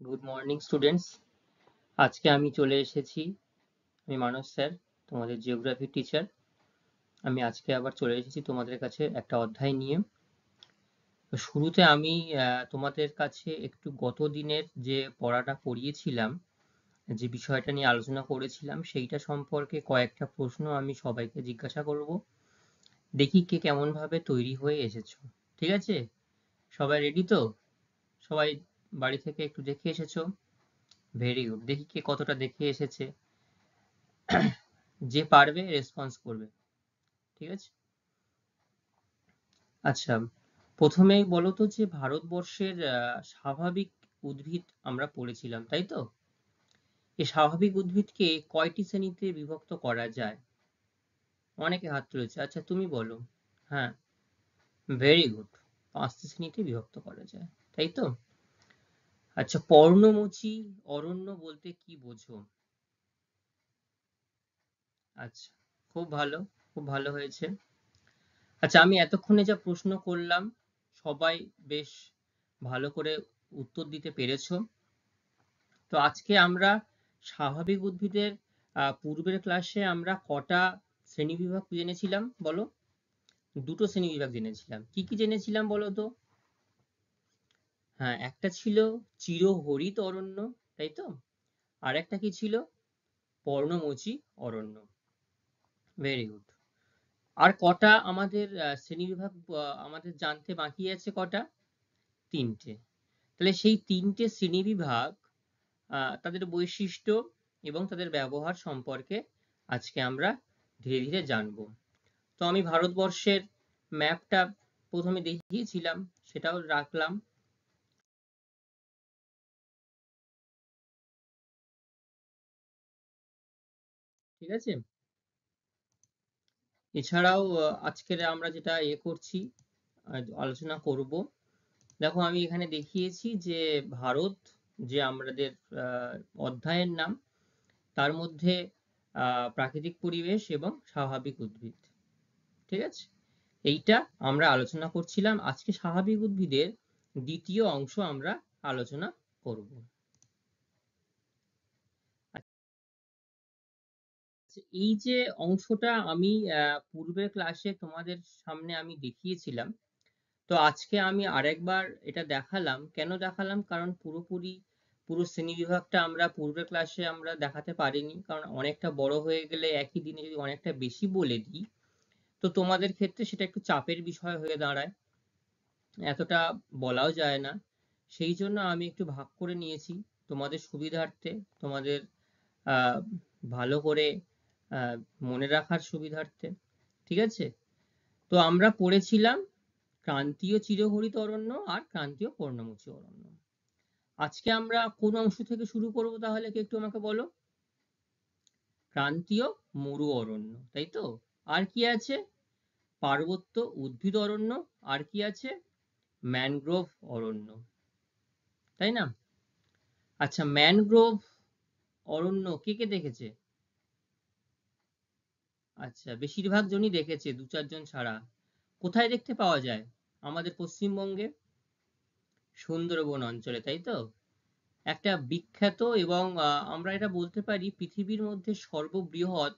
Good morning students. আজকে আমি চলে এসেছি। আমি মানস স্যার, তোমাদের জিওগ্রাফি টিচার। আমি আজকে আবার চলে এসেছি তোমাদের কাছে একটা অধ্যায় নিয়ে। তো শুরুতে আমি তোমাদের কাছে একটু গত দিনের যে পড়াটা পড়িয়েছিলাম, যে বিষয়টা নিয়ে আলোচনা করেছিলাম, সেইটা সম্পর্কে কয়েকটা প্রশ্ন আমি সবাইকে জিজ্ঞাসা করব। দেখি কে কেমন ভাবে তৈরি হয়ে এসেছো। ঠিক আছে? সবাই রেডি তো? সবাই বাড়ি থেকে একটু দেখে এসেছো? Very good. দেখি কে কতটা দেখে এসেছে। যে পারবে রেসপন্স করবে। ঠিক আছে? আচ্ছা, প্রথমেই বলো তো যে ভারতবর্ষের স্বাভাবিক উদ্ভিদ আমরা পড়েছিলাম, তাই তো? এই স্বাভাবিক উদ্ভিদকে কয়টি শ্রেণীতে বিভক্ত করা যায়? অনেকে হাত তুলেছে। আচ্ছা, তুমি বলো। হ্যাঁ, ভেরি গুড। 5টি শ্রেণীতে বিভক্ত করা যায়, তাই তো? আচ্ছা, পর্ণমোচী অরণ্য বলতে কি বোঝো? আচ্ছা, খুব ভালো, খুব ভালো হয়েছে। আচ্ছা, আমি এতক্ষণে যা প্রশ্ন করলাম সবাই বেশ ভালো করে উত্তর দিতে পেরেছো। তো আজকে আমরা স্বাভাবিক উদ্ভিদের পূর্বের ক্লাসে আমরা কটা শ্রেণীবিভাগ জেনেছিলাম বলো? দুটো শ্রেণীবিভাগ জেনেছিলাম। কি কি জেনেছিলাম বলো তো? হ্যাঁ, একটা ছিল চিরহরিত অরণ্য, তাই তো? আর একটা কি ছিল? পর্ণমোচী অরণ্য। Very good. আর কটা আমাদের শ্রেণীবিভাগ আমাদের জানতে বাকি আছে? কটা? 3টে। তাহলে সেই 3টে শ্রেণীবিভাগ, তাদের বৈশিষ্ট্য এবং তাদের ব্যবহার সম্পর্কে আজকে আমরা ধীরে ধীরে জানব। তো আমি ভারতবর্ষের ম্যাপটা প্রথমে দেখিয়েছিলাম, সেটাও রাখলাম। ঠিক আছে? এছাড়াও আজকের আমরা যেটা করছি, আলোচনা করব। দেখো, আমি এখানে দেখিয়েছি যে ভারত, যে আমাদের অধ্যায়ের নাম, তার মধ্যে প্রাকৃতিক পরিবেশ এবং স্বাভাবিক উদ্ভিদ। ঠিক আছে? এইটা আমরা আলোচনা করছিলাম। আজকে স্বাভাবিক উদ্ভিদের দ্বিতীয় অংশ আমরা আলোচনা করব। এই যে অংশটা আমি পূর্বের ক্লাসে তোমাদের সামনে আমি দেখিয়েছিলাম, তো আজকে আমি আরেকবার এটা দেখালাম। কেন দেখালাম? কারণ পুরো শ্রেণীবিভাগটা আমরা পূর্বের ক্লাসে আমরা দেখাতে পারিনি, কারণ অনেকটা বড় হয়ে গেলে একই দিনে যদি অনেকটা বেশি বলে দিই, তো তোমাদের ক্ষেত্রে সেটা একটু চাপের বিষয় হয়ে দাঁড়ায়, এতটা বলাও যায় না। সেই জন্য আমি একটু ভাগ করে নিয়েছি তোমাদের সুবিধার্থে, তোমাদের আহ, ভালো করে আহ, মনে রাখার সুবিধার্থে। ঠিক আছে? তো আমরা পড়েছিলাম ক্রান্তীয় চিরহরিত অরণ্য আর ক্রান্তীয় পর্ণমোচী অরণ্য। আজকে আমরা কোন অংশ থেকে শুরু করব তাহলে কি একটু আমাকে বলো? ক্রান্তীয় মরু অরণ্য, তাই তো? আর কি আছে? পার্বত্য উদ্ভিদ অরণ্য। আর কি আছে? ম্যানগ্রোভ অরণ্য, তাই না? আচ্ছা, ম্যানগ্রোভ অরণ্য কে কে দেখেছে? আচ্ছা, বেশিরভাগ জনই দেখেছে, 2-4 জন ছাড়া। কোথায় দেখতে পাওয়া যায়? আমাদের পশ্চিমবঙ্গে সুন্দরবন অঞ্চলে, তাই তো? একটা বিখ্যাত এবং আমরা এটা বলতে পারি পৃথিবীর মধ্যে সর্ববৃহৎ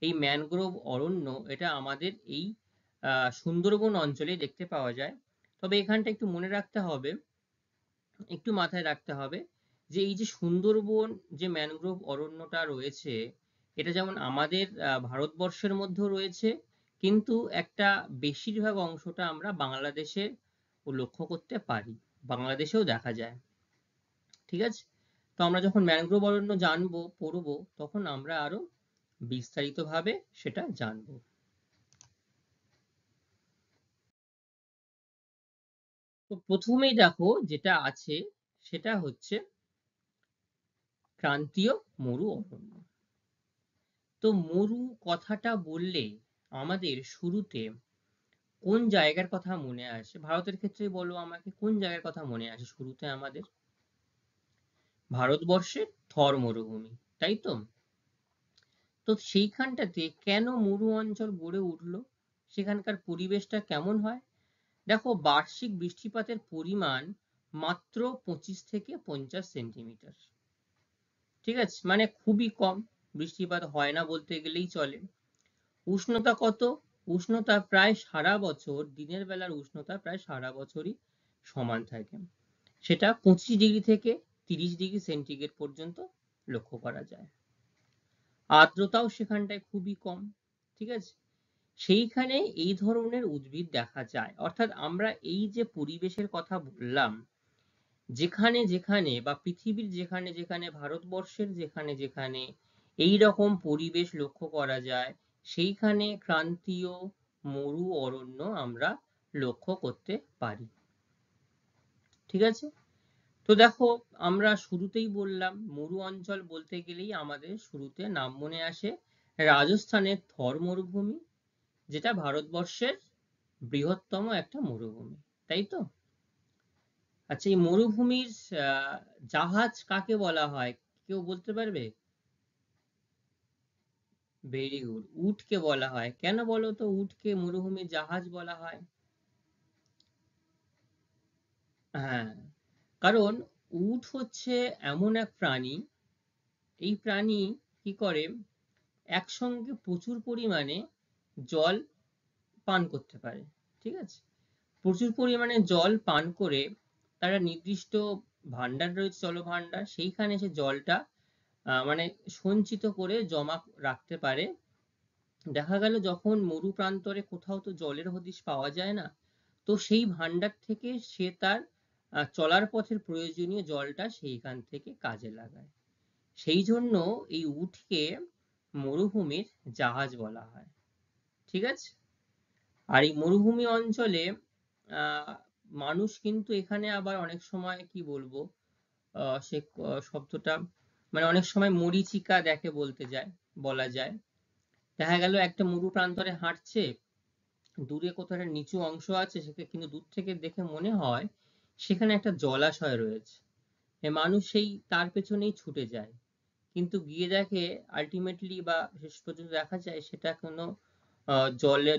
এই ম্যানগ্রোভ অরণ্য, এটা আমাদের এই সুন্দরবন অঞ্চলে দেখতে পাওয়া যায়। তবে এখানটা একটু মনে রাখতে হবে, একটু মাথায় রাখতে হবে, যে এই যে সুন্দরবন, যে ম্যানগ্রোভ অরণ্যটা রয়েছে, এটা যেমন আমাদের ভারতবর্ষের মধ্যেও রয়েছে, কিন্তু একটা বেশিরভাগ অংশটা আমরা বাংলাদেশে লক্ষ্য করতে পারি, বাংলাদেশেও দেখা যায়। ঠিক আছে? তো আমরা যখন ম্যানগ্রোভ অরণ্য জানবো, পড়বো, তখন আমরা আরো বিস্তারিতভাবে সেটা জানবো। তো প্রথমেই দেখো যেটা আছে, সেটা হচ্ছে ক্রান্তীয় মরু অরণ্য। তো মরু কথাটা বললে আমাদের শুরুতে কোন জায়গার কথা মনে আসে? ভারতের ক্ষেত্রে বলো আমাকে, কোন জায়গার কথা মনে আসে শুরুতে আমাদের? ভারতবর্ষের থর মরুভূমি, তাই তো? তো সেইখানটাতে কেন মরু অঞ্চল গড়ে উঠলো? সেখানকার পরিবেশটা কেমন হয়? দেখো, বার্ষিক বৃষ্টিপাতের পরিমাণ মাত্র 25 থেকে 50 সেন্টিমিটার। ঠিক আছে, মানে খুবই কম, বৃষ্টিপাত হয় না বলতে গেলেই চলে। উষ্ণতা কত? উষ্ণতা প্রায় সারা বছর, দিনের বেলার উষ্ণতা প্রায় সারা বছরই সমান থাকে। সেটা 25 ডিগ্রি থেকে 30 ডিগ্রি সেন্টিগ্রেড পর্যন্ত লক্ষ্য করা যায়। আর্দ্রতাও সেখানটায় খুবই কম। ঠিক আছে, সেইখানে এই ধরনের উদ্ভিদ দেখা যায়। অর্থাৎ আমরা এই যে পরিবেশের কথা বললাম, যেখানে যেখানে বা পৃথিবীর যেখানে যেখানে, ভারতবর্ষের যেখানে যেখানে এই রকম পরিবেশ লক্ষ্য করা যায়, সেইখানে ক্রান্তীয় মরু অরণ্য আমরা লক্ষ্য করতে পারি। ঠিক আছে, তো দেখো, আমরা শুরুতেই বললাম মরু অঞ্চল বলতে গেলেই আমাদের শুরুতে নাম মনে আসে রাজস্থানের থর মরুভূমি, যেটা ভারতবর্ষের বৃহত্তম একটা মরুভূমি, তাই তো? আচ্ছা, এই মরুভূমির জাহাজ কাকে বলা হয়, কেউ বলতে পারবে? ভেরি গুড, উটকে বলা হয়। কেন বলো তো উটকে মরুভূমির জাহাজ বলা হয়? হ্যাঁ, কারণ উট হচ্ছে এমন এক প্রাণী, এই প্রাণী কি করে, একসঙ্গে প্রচুর পরিমাণে জল পান করতে পারে। ঠিক আছে, প্রচুর পরিমাণে জল পান করে তারা নির্দিষ্ট ভান্ডার রয়েছে, জলভান্ডার, সেইখানে সে জলটা মানে সঞ্চিত করে জমা রাখতে পারে। দেখা গেল যখন মরু প্রান্তরে কোথাও তো জলের হদিশ পাওয়া যায় না, তো সেই ভান্ডার থেকে সে তার চলার পথের প্রয়োজনীয় জলটা সেইখান থেকে কাজে লাগায়। সেই জন্য এই উটকে মরুভূমির জাহাজ বলা হয়। ঠিক আছে, আর এই মরুভূমি অঞ্চলে আহ মানুষ কিন্তু এখানে আবার অনেক সময় কি বলবো, সে শব্দটা মানে অনেক সময় মরীচিকা দেখে বলতে যায়, বলা যায়। দেখা গেল একটা মরু প্রান্তরে হাঁটছে, দূরে কোথাও একটা নিচু অংশ আছে, সেটা কিন্তু দূর থেকে দেখে মনে হয় সেখানে একটা জলাশয় রয়েছে। মানুষ সেই তার পেছনেই ছুটে যায়, কিন্তু গিয়ে দেখে আলটিমেটলি বা শেষ পর্যন্ত দেখা যায় সেটা কোনো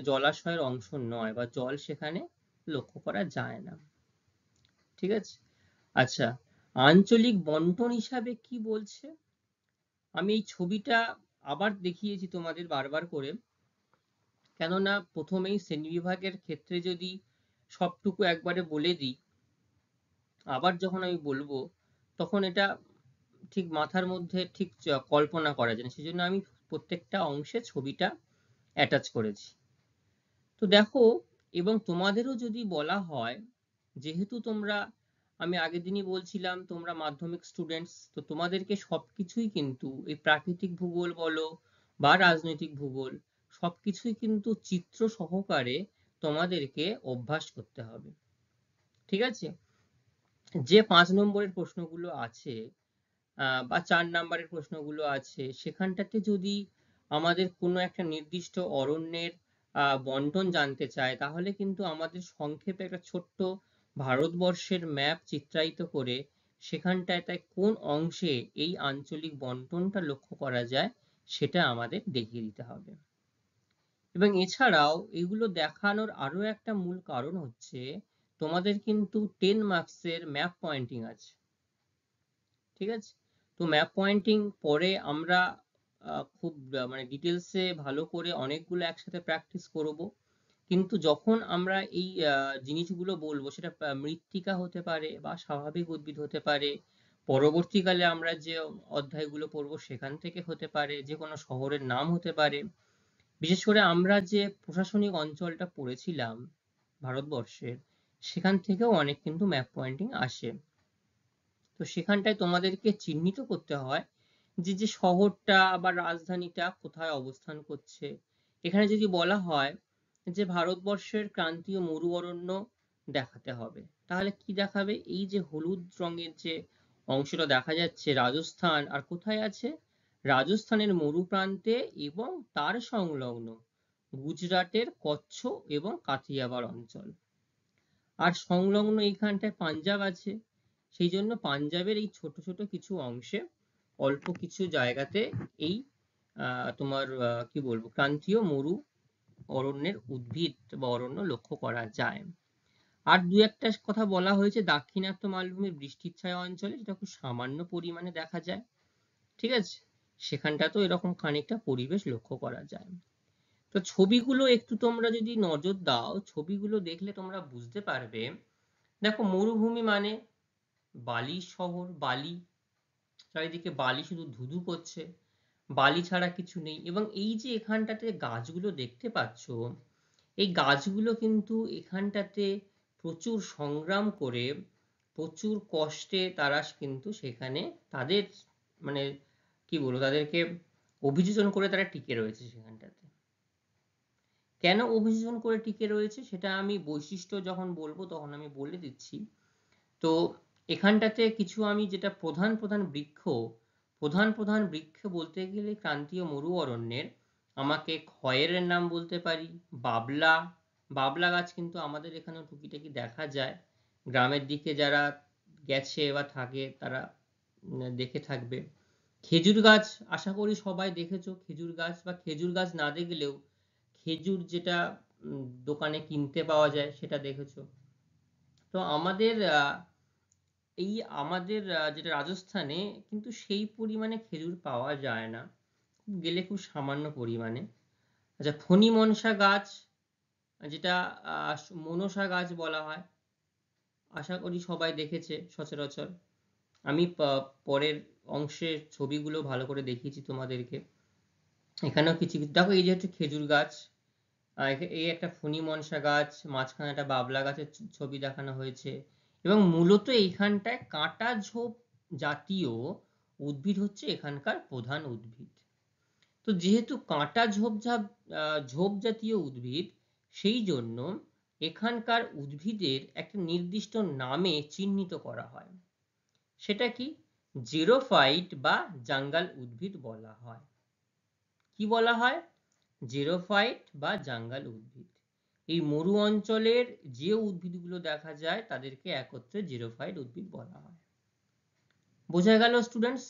জলাশয়ের অংশ নয়, বা জল সেখানে লক্ষ্য করা যায় না। ঠিক আছে, আচ্ছা, আঞ্চলিক বন্টন হিসাবে কি বলছে, আমি এই ছবিটা আবার দেখিয়েছি তোমাদের বারবার করে, কেননা প্রথমেই শ্রেণীবিভাগের ক্ষেত্রে যদি সবটুকু একবারে বলে দিই, আবার যখন আমি বলবো তখন এটা ঠিক মাথার মধ্যে ঠিক কল্পনা করা যায় না, সেই জন্য আমি প্রত্যেকটা অংশে ছবিটা অ্যাটাচ করেছি। তো দেখো, এবং তোমাদেরও যদি বলা হয়, যেহেতু তোমরা, আমি আগের দিনই বলছিলাম তোমরা মাধ্যমিক স্টুডেন্টস, তো তোমাদেরকে সবকিছুই কিন্তু এই প্রাকৃতিক ভূগোল বলো বা রাজনৈতিক ভূগোল, সবকিছুই কিন্তু চিত্র সহকারে তোমাদেরকে অভ্যাস করতে হবে। ঠিক আছে, যে 5 নম্বরের প্রশ্নগুলো আছে বা 4 নাম্বারের প্রশ্নগুলো আছে, সেখানটাতে যদি আমাদের কোনো একটা নির্দিষ্ট অরণ্যের বন্টন জানতে চায়, তাহলে কিন্তু আমাদের সংক্ষেপে একটা ছোট্ট ভারতবর্ষের ম্যাপ চিত্রায়িত করে সেখানটায় তাই কোন অংশে এই আঞ্চলিক বন্টনটা লক্ষ্য করা যায় সেটা আমাদের দেখিয়ে দিতে হবে। এবং এছাড়াও এগুলো দেখানোর আরো একটা মূল কারণ হচ্ছে তোমাদের কিন্তু 10 মার্কসের ম্যাপ পয়েন্টিং আছে। ঠিক আছে, তো ম্যাপ পয়েন্টিং পরে আমরা খুব মানে ডিটেলসে ভালো করে অনেকগুলো একসাথে প্র্যাকটিস করব, কিন্তু যখন আমরা এই জিনিসগুলো বলবো, সেটা মৃত্তিকা হতে পারে বা স্বাভাবিক উদ্ভিদ হতে পারে, পরবর্তীকালে আমরা যে অধ্যায়গুলো পড়বো সেখান থেকে হতে পারে, যে কোনো শহরের নাম হতে পারে, বিশেষ করে আমরা যে প্রশাসনিক অঞ্চলটা পড়েছিলাম ভারতবর্ষের, সেখান থেকেও অনেক কিন্তু ম্যাপ পয়েন্টিং আসে। তো সেখানটায় তোমাদেরকে চিহ্নিত করতে হয় যে যে শহরটা বা রাজধানীটা কোথায় অবস্থান করছে। এখানে যদি বলা হয় যে ভারতবর্ষের ক্রান্তীয় মরু অরণ্য দেখাতে হবে, তাহলে কি দেখাবে, এই যে হলুদ রঙের যে অংশটা দেখা যাচ্ছে রাজস্থান, আর কোথায় আছে, রাজস্থানের মরু প্রান্তে এবং তার সংলগ্ন গুজরাটের কচ্ছ এবং কাথিয়াবাড় অঞ্চল, আর সংলগ্ন এইখানটায় পাঞ্জাব আছে। সেই জন্য পাঞ্জাবের এই ছোট ছোট কিছু অংশে, অল্প কিছু জায়গাতে এই তোমার কি বলবো, ক্রান্তীয় মরু অরণ্যের উদ্ভিদ বা অরণ্য লক্ষ্য করা যায়। আর দু একটা কথা বলা হয়েছে দাক্ষিণাত্য মালভূমির বৃষ্টির ছায়া অঞ্চলে, যেটা খুব সামান্য পরিমাণে দেখা যায়। ঠিক আছে, সেখানটাতেও এরকম খানিকটা পরিবেশ লক্ষ্য করা যায়। তো ছবিগুলো একটু তোমরা যদি নজর দাও, ছবিগুলো দেখলে তোমরা বুঝতে পারবে। দেখো, মরুভূমি মানে বালি শহর, বালি, চারিদিকে বালি শুধু ধুধু করছে, বালি ছাড়া কিছু নেই। এবং এই যে এখানটাতে গাছগুলো দেখতে পাচ্ছ, এই গাছগুলো কিন্তু এখানটাতে প্রচুর সংগ্রাম করে, প্রচুর কষ্টে তারা কিন্তু সেখানে তাদের মানে কি বলবো, তাদেরকে অভিযোজন করে তারা টিকে রয়েছে সেখানটাতে। কেন অভিযোজন করে টিকে রয়েছে সেটা আমি বৈশিষ্ট্য যখন বলবো তখন আমি বলে দিচ্ছি। তো এখানটাতে কিছু আমি যেটা প্রধান প্রধান বৃক্ষ বলতে গেলে ক্রান্তীয় মরু অরণ্যের আমাকে খয়েরের নাম বলতে পারি, বাবলা, বাবলা গাছ কিন্তু আমাদের এখানেও টুকিটাকি দেখা যায়। গ্রামের দিকে যারা গেছে বা থাকে তারা দেখে থাকবে। খেজুর গাছ আশা করি সবাই দেখেছো, খেজুর গাছ, বা খেজুর গাছ না দেখলেও খেজুর যেটা দোকানে কিনতে পাওয়া যায় সেটা দেখেছো। তো আমাদের আমাদের যেটা রাজস্থানে কিন্তু সেই পরিমাণে খেজুর পাওয়া যায় না, গেলে খুব সামান্য পরিমাণে। আচ্ছা, ফণী মনসা গাছ, যেটা মনসা গাছ বলা হয়, আশা করি সবাই দেখেছে সচরাচর। আমি পরের অংশের ছবিগুলো ভালো করে দেখিয়েছি তোমাদেরকে। এখানেও কিছু কিছু দেখো, এই যে হচ্ছে খেজুর গাছ, এই একটা ফণী মনসা গাছ, মাঝখানে একটা বাবলা গাছের ছবি দেখানো হয়েছে। এবং মূলত এইখানটায় কাঁটা ঝোপ জাতীয় উদ্ভিদ হচ্ছে এখানকার প্রধান উদ্ভিদ। তো যেহেতু কাঁটা ঝোপ জাতীয় উদ্ভিদ, সেই জন্য এখানকার উদ্ভিদের একটা নির্দিষ্ট নামে চিহ্নিত করা হয়। সেটা কি? জেরোফাইট বা জাঙ্গাল উদ্ভিদ বলা হয়। কি বলা হয়? জেরোফাইট বা জাঙ্গাল উদ্ভিদ। এই মরু অঞ্চলের যে উদ্ভিদগুলো দেখা যায় তাদেরকে একত্রে জেরোফাইট উদ্ভিদ বলা হয়। বোঝা গেল স্টুডেন্টস?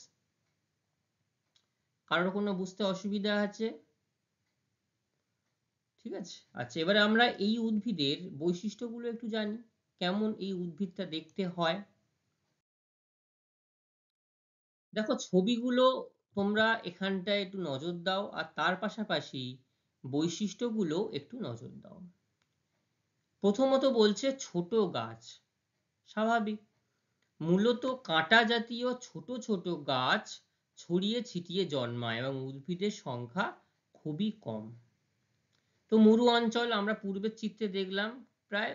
কারোর কোনো বুঝতে অসুবিধা আছে? ঠিক আছে, আচ্ছা, এবারে আমরা এই উদ্ভিদের বৈশিষ্ট্যগুলো একটু জানি, কেমন এই উদ্ভিদটা দেখতে হয়। দেখো, ছবিগুলো তোমরা এখানটায় একটু নজর দাও, আর তার পাশাপাশি বৈশিষ্ট্যগুলো একটু নজর দাও। প্রথমত বলছে ছোট গাছ, স্বাভাবিক, মূলত কাঁটা জাতীয় ছোট ছোট গাছ ছড়িয়ে ছিটিয়ে জন্মায় এবং উদ্ভিদের সংখ্যা খুবই কম। তো মরু অঞ্চল আমরা পূর্বের চিত্রে দেখলাম, প্রায়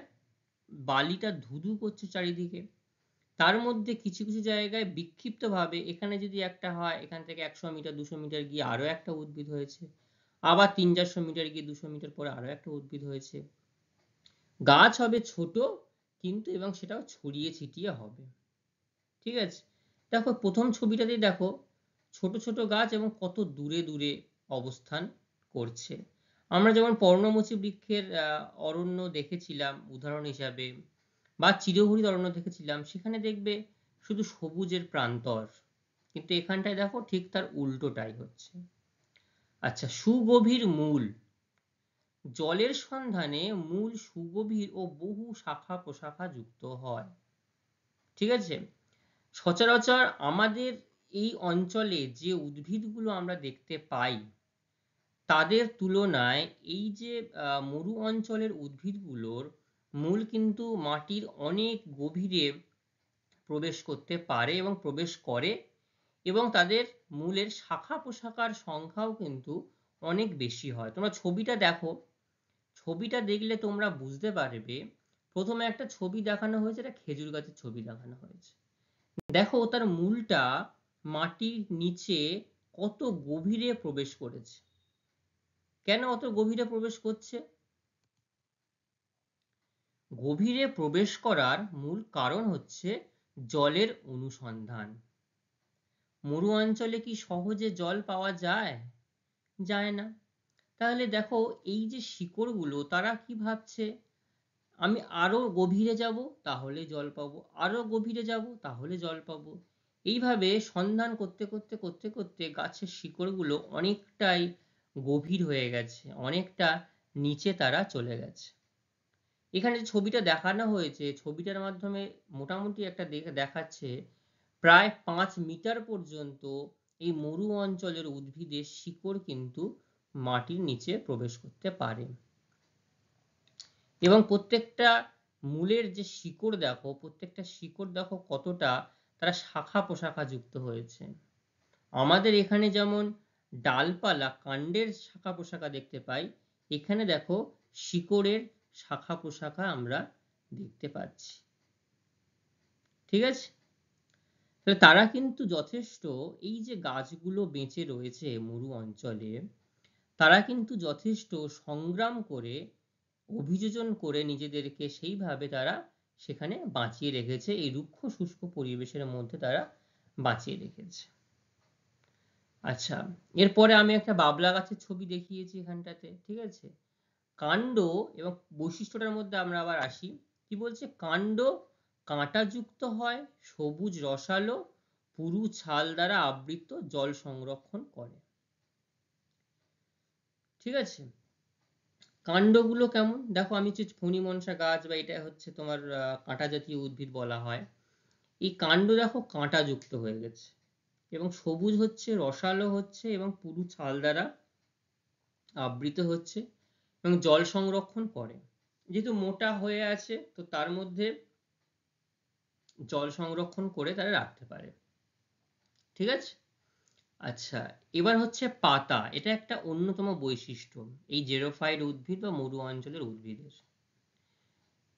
বালিটা ধুধু করছে চারিদিকে। তার মধ্যে কিছু কিছু জায়গায় বিক্ষিপ্ত ভাবে, এখানে যদি একটা হয়, এখান থেকে 100 মিটার 200 মিটার গিয়ে আরো একটা উদ্ভিদ হয়েছে, আবার 300-400 মিটার গিয়ে 200 মিটার পরে আরো একটা উদ্ভিদ হয়েছে। গাছ হবে ছোট কিন্তু, এবং সেটাও ছড়িয়ে ছিটিয়ে হবে। ঠিক আছে, দেখো প্রথম ছবিটাতেই দেখো ছোট ছোট গাছ এবং কত দূরে দূরে অবস্থান করছে। আমরা যেমন পর্ণমোচী বৃক্ষের অরণ্য দেখেছিলাম উদাহরণ হিসাবে, বা চিরহরিৎ অরণ্য দেখেছিলাম, সেখানে দেখবে শুধু সবুজের প্রান্তর, কিন্তু এখানটায় দেখো ঠিক তার উল্টোটাই হচ্ছে। আচ্ছা, সুগভীর মূল, জলের সন্ধানে মূল সুগভীর ও বহু শাখা প্রশাখা যুক্ত হয়। ঠিক আছে, সচরাচর আমাদের এই অঞ্চলে যে উদ্ভিদগুলো আমরা দেখতে পাই তাদের তুলনায় এই যে মরু অঞ্চলের উদ্ভিদগুলোর মূল কিন্তু মাটির অনেক গভীরে প্রবেশ করতে পারে এবং প্রবেশ করে, এবং তাদের মূলের শাখা প্রশাখার সংখ্যাও কিন্তু অনেক বেশি হয়। তোমরা ছবিটা দেখো, ছবিটা দেখলে তোমরা বুঝতে পারবে। প্রথমে একটা ছবি দেখানো হয়েছে, একটা খেজুর গাছের ছবি দেখানো হয়েছে। দেখো তার মূলটা মাটির নিচে কত গভীরে প্রবেশ করেছে। কেন অত গভীরে প্রবেশ করছে? গভীরে প্রবেশ করার মূল কারণ হচ্ছে জলের অনুসন্ধান। মরু অঞ্চলে কি সহজে জল পাওয়া যায়? যায় না। তাহলে দেখো এই যে শিকড়গুলো, তারা কি ভাবছে, আমি আরো গভীরে যাব তাহলে জল পাবো, আরো গভীরে যাব তাহলে জল পাবো। এইভাবে সন্ধান করতে করতে করতে করতে গাছের শিকড়গুলো অনেকটাই গভীর হয়ে গেছে, অনেকটা নিচে তারা চলে গেছে। এখানে যে ছবিটা দেখানো হয়েছে, ছবিটার মাধ্যমে মোটামুটি একটা দেখাচ্ছে প্রায় 5 মিটার পর্যন্ত এই মরু অঞ্চলের উদ্ভিদের শিকড় কিন্তু মাটির নিচে প্রবেশ করতে পারে। এবং প্রত্যেকটা মূলের যে শিকড় দেখো, প্রত্যেকটা শিকড় দেখো কতটা তারা শাখা প্রশাখা যুক্ত হয়েছে। আমাদের এখানে যেমন ডালপালা কাণ্ডের শাখা প্রশাখা দেখতে পাই, এখানে দেখো শিকড়ের শাখা প্রশাখা আমরা দেখতে পাচ্ছি। ঠিক আছে, তাহলে তারা কিন্তু যথেষ্ট, এই যে গাছগুলো বেঁচে রয়েছে মরু অঞ্চলে, তারা কিন্তু যথেষ্ট সংগ্রাম করে, অভিযোজন করে নিজেদেরকে সেইভাবে তারা সেখানে বাঁচিয়ে রেখেছে, এই রুক্ষ শুষ্ক পরিবেশের মধ্যে তারা বাঁচিয়ে রেখেছে। আচ্ছা, এরপরে আমি একটা বাবলা গাছের ছবি দেখিয়েছি এখানটাতে। ঠিক আছে, কাণ্ড এবং বৈশিষ্ট্যটার মধ্যে আমরা আবার আসি। কি বলছে, কাণ্ড কাঁটাযুক্ত হয়, সবুজ রসালো, পুরু ছাল দ্বারা আবৃত, জল সংরক্ষণ করে। ঠিক আছে, কাণ্ডগুলো কেমন দেখো, আমি হচ্ছে ফণিমনসা গাছ বা এটা হচ্ছে তোমার কাঁটা জাতীয় উদ্ভিদ বলা হয়। এই কাণ্ড দেখো কাঁটাযুক্ত হয়ে গেছে এবং সবুজ হচ্ছে, রসালো হচ্ছে এবং পুরু ছাল দ্বারা আবৃত হচ্ছে এবং জল সংরক্ষণ করে। যেহেতু মোটা হয়ে আছে তো তার মধ্যে জল সংরক্ষণ করে তারা রাখতে পারে। ঠিক আছে, আচ্ছা, এবার হচ্ছে পাতা, এটা একটা অন্যতম বৈশিষ্ট্য এই জেরোফাইট উদ্ভিদ বা মরু অঞ্চলের উদ্ভিদের।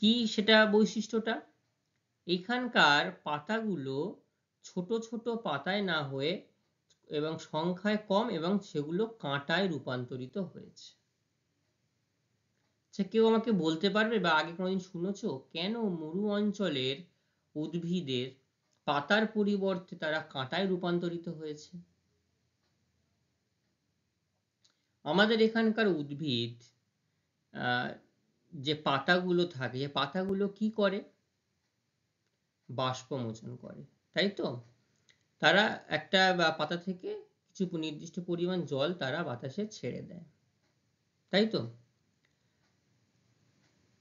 কি সেটা বৈশিষ্ট্যটা, এখানকার পাতাগুলো ছোট ছোট পাতায় না হয়ে এবং সংখ্যায় কম এবং সেগুলো কাঁটায় রূপান্তরিত হয়েছে। আচ্ছা, কেউ আমাকে বলতে পারবে বা আগে কোনোদিন শুনেছো কেন মরু অঞ্চলের উদ্ভিদের পাতার পরিবর্তে তারা কাঁটায় রূপান্তরিত হয়েছে? আমাদের এখানকার উদ্ভিদ যে পাতাগুলো থাকে, যে পাতাগুলো কি করে, বাষ্পমোচন করে, তাই তো? তারা একটা পাতা থেকে কিছু নির্দিষ্ট পরিমাণ জল তারা বাতাসে ছেড়ে দেয়, তাই তো?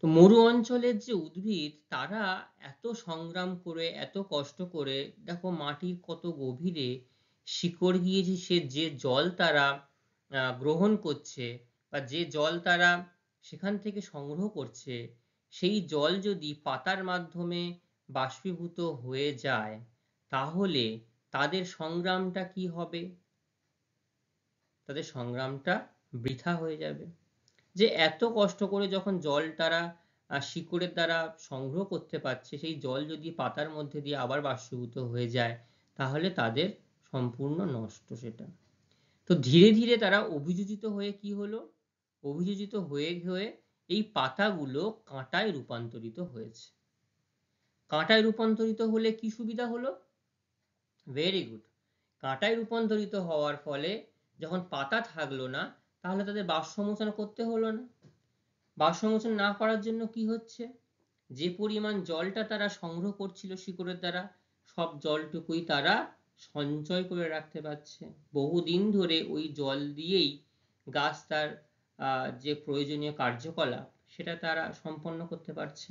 তো মরু অঞ্চলের যে উদ্ভিদ তারা এত সংগ্রাম করে, এত কষ্ট করে, দেখো মাটির কত গভীরে শিকড় গিয়েছে, সে যে জল তারা গ্রহণ করছে বা যে জল তারা সেখান থেকে সংগ্রহ করছে, সেই জল যদি পাতার মাধ্যমে বাষ্পীভূত হয়ে যায় তাহলে তাদের সংগ্রামটা কি হবে? তাদের সংগ্রামটা বৃথা হয়ে যাবে। যে এত কষ্ট করে যখন জল তারা শিকড়ের দ্বারা সংগ্রহ করতে পারছে, সেই জল যদি পাতার মধ্যে দিয়ে আবার বাষ্পীভূত হয়ে যায় তাহলে তাদের সম্পূর্ণ নষ্ট সেটা। তো ধীরে ধীরে তারা অভিযোজিত হয়ে কি হলো, অভিযোজিত হয়ে হয়ে এই পাতাগুলো কাঁটায় রূপান্তরিত হয়েছে। কাঁটায় রূপান্তরিত হলে কি সুবিধা হলো? ভেরি গুড, কাঁটায় রূপান্তরিত হওয়ার ফলে যখন পাতা থাকলো না তাহলে তাদের বাষ্পমোচন করতে হলো না। বাষ্পমোচন না করার জন্য কি হচ্ছে, যে পরিমাণ জলটা তারা সংগ্রহ করছিল শিকড়ের দ্বারা, সব জলটুকুই তারা সঞ্চয় করে রাখতে পারছে। বহুদিন ধরে ওই জল দিয়েই গাছ তার যে প্রয়োজনীয় কার্যকলাপ সেটা তারা সম্পন্ন করতে পারছে।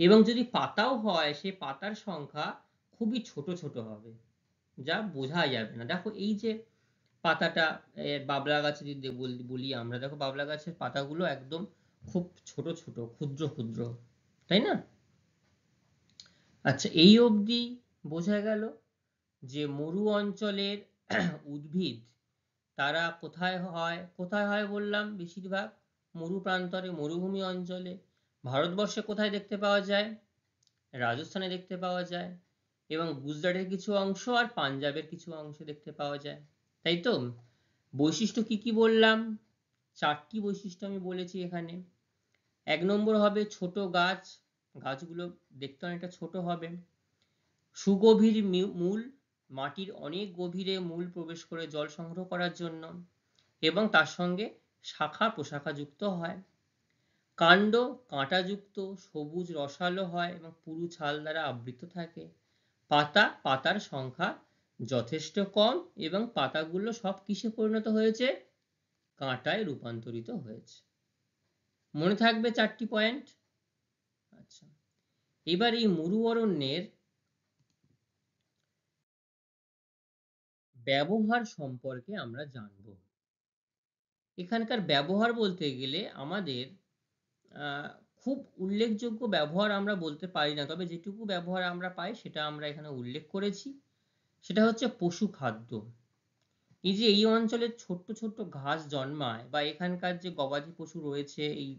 এবং যদি পাতাও হয়, সেই পাতার সংখ্যা খুবই ছোট ছোট হবে, যা বোঝা যাবে না। দেখো এই যে পাতাটা বাবলা গাছে যদি বলি আমরা, দেখো বাবলা গাছের পাতাগুলো একদম খুব ছোট ছোট, ক্ষুদ্র ক্ষুদ্র, তাই না? আচ্ছা, এই অবধি বোঝা গেল যে মরু অঞ্চলের উদ্ভিদ তারা কোথায় হয়, কোথায় হয় বললাম, বেশিরভাগ মরু প্রান্তরে, মরুভূমি অঞ্চলে। ভারতবর্ষে কোথায় দেখতে পাওয়া যায়? রাজস্থানে দেখতে পাওয়া যায় এবং গুজরাটের কিছু অংশ আর পাঞ্জাবের কিছু অংশ দেখতে পাওয়া যায়, তাই তো? বৈশিষ্ট্য কি কি বললাম? 4টি বৈশিষ্ট্য আমি বলেছি এখানে। 1 নম্বর হবে ছোট গাছ, গাছগুলো দেখতে অনেকটা ছোট হবে। সুগভীর মূল, মাটির অনেক গভীরে মূল প্রবেশ করে জল সংগ্রহ করার জন্য এবং তার সঙ্গে শাখা প্রশাখা যুক্ত হয়। কাণ্ড কাঁটাযুক্ত, সবুজ রসালো হয় এবং পুরু ছাল দ্বারা আবৃত থাকে। পাতা, পাতার সংখ্যা যথেষ্ট কম এবং পাতাগুলো সব কিসে পরিণত হয়েছে? কাঁটায় রূপান্তরিত হয়েছে। মনে থাকবে 4টি পয়েন্ট? আচ্ছা, এবার এই মরু অরণ্যের ব্যবহার সম্পর্কে আমরা জানব। এখানকার ব্যবহার বলতে গেলে আমাদের খুব উল্লেখযোগ্য ব্যবহার আমরা বলতে পারি না, তবে যেটুকু ব্যবহার আমরা পাই সেটা আমরা এখানে উল্লেখ করেছি। সেটা হচ্ছে পশু খাদ্য। এই যে এই অঞ্চলে ছোট্ট ছোট্ট ঘাস জন্মায় বা এখানকার যে গবাদি পশু রয়েছে এই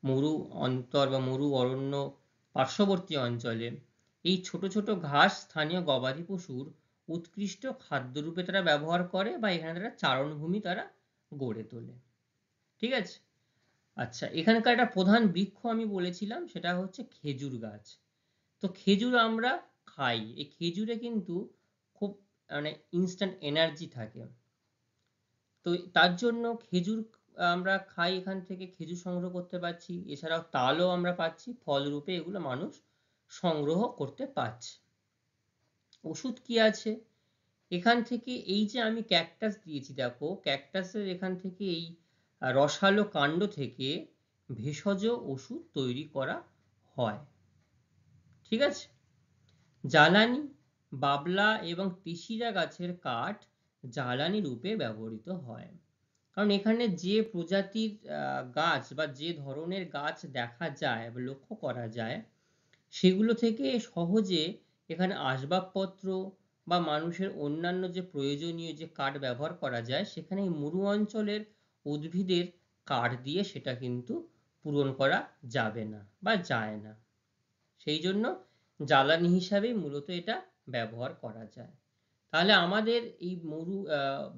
মরু অন্তর বা মরু অরণ্য পার্শ্ববর্তী অঞ্চলে, এই ছোট ছোট ঘাস স্থানীয় গবাদি পশুর উৎকৃষ্ট খাদ্যরূপে তারা ব্যবহার করে বা এখানে তারা চারণভূমি তারা গড়ে তোলে। ঠিক আছে? আচ্ছা, এখানকার একটা প্রধান বৃক্ষ আমি বলেছিলাম সেটা হচ্ছে খেজুর গাছ। তো খেজুর আমরা খাই, এই খেজুরে কিন্তু খুব মানে ইনস্ট্যান্ট এনার্জি থাকে। তো তার জন্য খেজুর আমরা খাই, এখান থেকে খেজুর সংগ্রহ করতে পারছি। এছাড়াও তালও আমরা পাচ্ছি, ফল রূপে এগুলো মানুষ সংগ্রহ করতে পারছে। ওষুধ কি আছে এখান থেকে? এই যে আমি ক্যাকটাস দিয়েছি, দেখো ক্যাকটাসের এখান থেকে এই রসালো কাণ্ড থেকে ভেষজ ওষুধ তৈরি করা হয়। ঠিক আছে? জ্বালানি, বাবলা এবং তিসিরা গাছের কাঠ জ্বালানি রূপে ব্যবহৃত হয়। কারণ এখানে যে প্রজাতির গাছ বা যে ধরনের গাছ দেখা যায় বা লক্ষ্য করা যায়, সেগুলো থেকে সহজে এখানে আসবাবপত্র বা মানুষের অন্যান্য যে প্রয়োজনীয় যে কাঠ ব্যবহার করা যায়, সেখানে মরু অঞ্চলের উদ্ভিদের কাঠ দিয়ে সেটা কিন্তু পূরণ করা যাবে না বা যায় না। সেই জন্য জ্বালানি হিসাবে মূলত এটা ব্যবহার করা যায়। তাহলে আমাদের এই মরু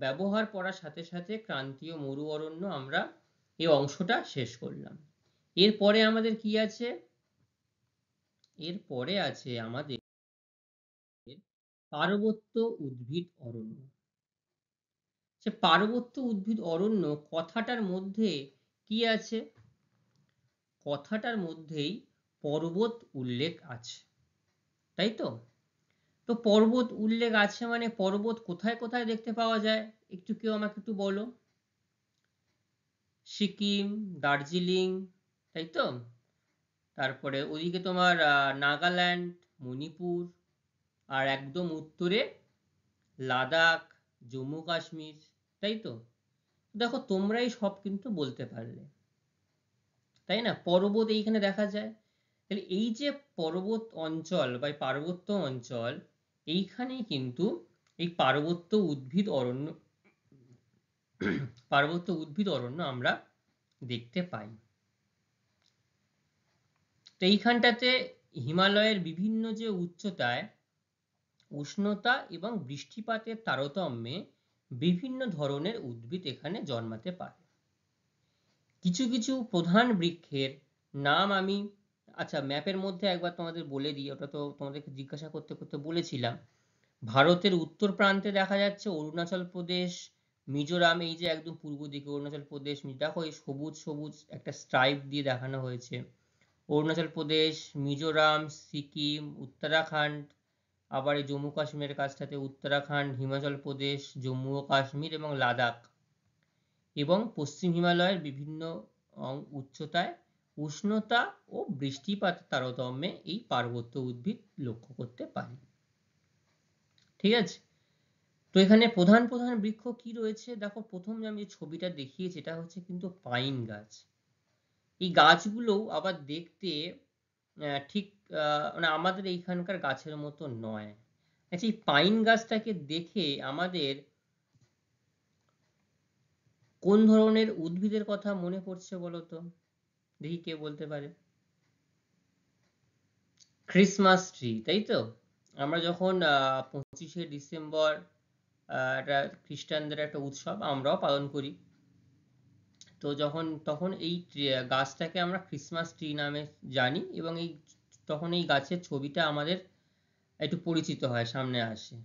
ব্যবহার করার সাথে সাথে ক্রান্তীয় মরু অরণ্য আমরা এই অংশটা শেষ করলাম। এরপরে আমাদের কি আছে? এরপরে আছে আমাদের পার্বত্য উদ্ভিদ অরণ্য। সে পার্বত্য উদ্ভিদ অরণ্য কথাটার মধ্যে কি আছে? কথাটার মধ্যেই পর্বত উল্লেখ আছে, তাই তো? তো পর্বত উল্লেখ আছে মানে পর্বত কোথায় কোথায় দেখতে পাওয়া যায় একটু কেউ আমাকে একটু বলো। সিকিম, দার্জিলিং, তাই তো? তারপরে ওদিকে তোমার নাগাল্যান্ড, মণিপুর, আর একদম উত্তরে লাদাখ, জম্মু কাশ্মীর, তাই তো? দেখো তোমরাই সব কিন্তু বলতে পারলে, তাই না? পর্বত এইখানে দেখা যায়। তাহলে এই যে পর্বত অঞ্চল বা পার্বত্য অঞ্চল, এইখানেই কিন্তু এই পার্বত্য উদ্ভিদ অরণ্য পার্বত্য উদ্ভিদ অরণ্য আমরা দেখতে পাই। তো এইখানটাতে হিমালয়ের বিভিন্ন যে উচ্চতায় উষ্ণতা এবং বৃষ্টিপাতের তারতম্যে বিভিন্ন ধরনের উদ্ভিদ এখানে জন্মাতে পারে। কিছু কিছু প্রধান বৃক্ষের নাম আমি আচ্ছা ম্যাপের মধ্যে একবার তোমাদের বলে দিই, ওটা তো তোমাদেরকে জিজ্ঞাসা করতে করতে বলেছিলাম। ভারতের উত্তর প্রান্তে দেখা যাচ্ছে অরুণাচল প্রদেশ, মিজোরাম, এই যে একদম পূর্ব দিকে অরুণাচল প্রদেশ, দেখো এই সবুজ সবুজ একটা স্ট্রাইপ দিয়ে দেখানো হয়েছে। অরুণাচল প্রদেশ, মিজোরাম, সিকিম, উত্তরাখণ্ড, আবার এই জম্মু কাশ্মীরের কাছটাতে উত্তরাখণ্ড, হিমাচল প্রদেশ, জম্মু ও কাশ্মীর এবং লাদাখ, এবং পশ্চিম হিমালয়ের বিভিন্ন উচ্চতায় উষ্ণতা ও বৃষ্টিপাত তারতম্যে এই পার্বত্য উদ্ভিদ লক্ষ্য করতে পারি। ঠিক আছে? তো এখানে প্রধান প্রধান বৃক্ষ কি রয়েছে দেখো, প্রথম আমি যে ছবিটা দেখিয়েছি এটা হচ্ছে কিন্তু পাইন গাছ। এই গাছগুলো আবার দেখতে ঠিক মানে আমাদের এইখানকার গাছের মতো নয়। আচ্ছা, এই পাইন গাছটাকে দেখে আমাদের কোন ধরনের উদ্ভিদের কথা মনে পড়ছে বলো তো? দেখি কে বলতে পারে। ক্রিসমাস ট্রি, তাই তো? আমরা যখন 25শে ডিসেম্বর একটা খ্রিস্টানদের একটা উৎসব আমরাও পালন করি, তো তখন এই গাছটাকে আমরা ক্রিসমাস ট্রি নামে জানি, এবং তখন এই গাছের ছবিটা আমাদের একটু পরিচিত হয়, সামনে আসে।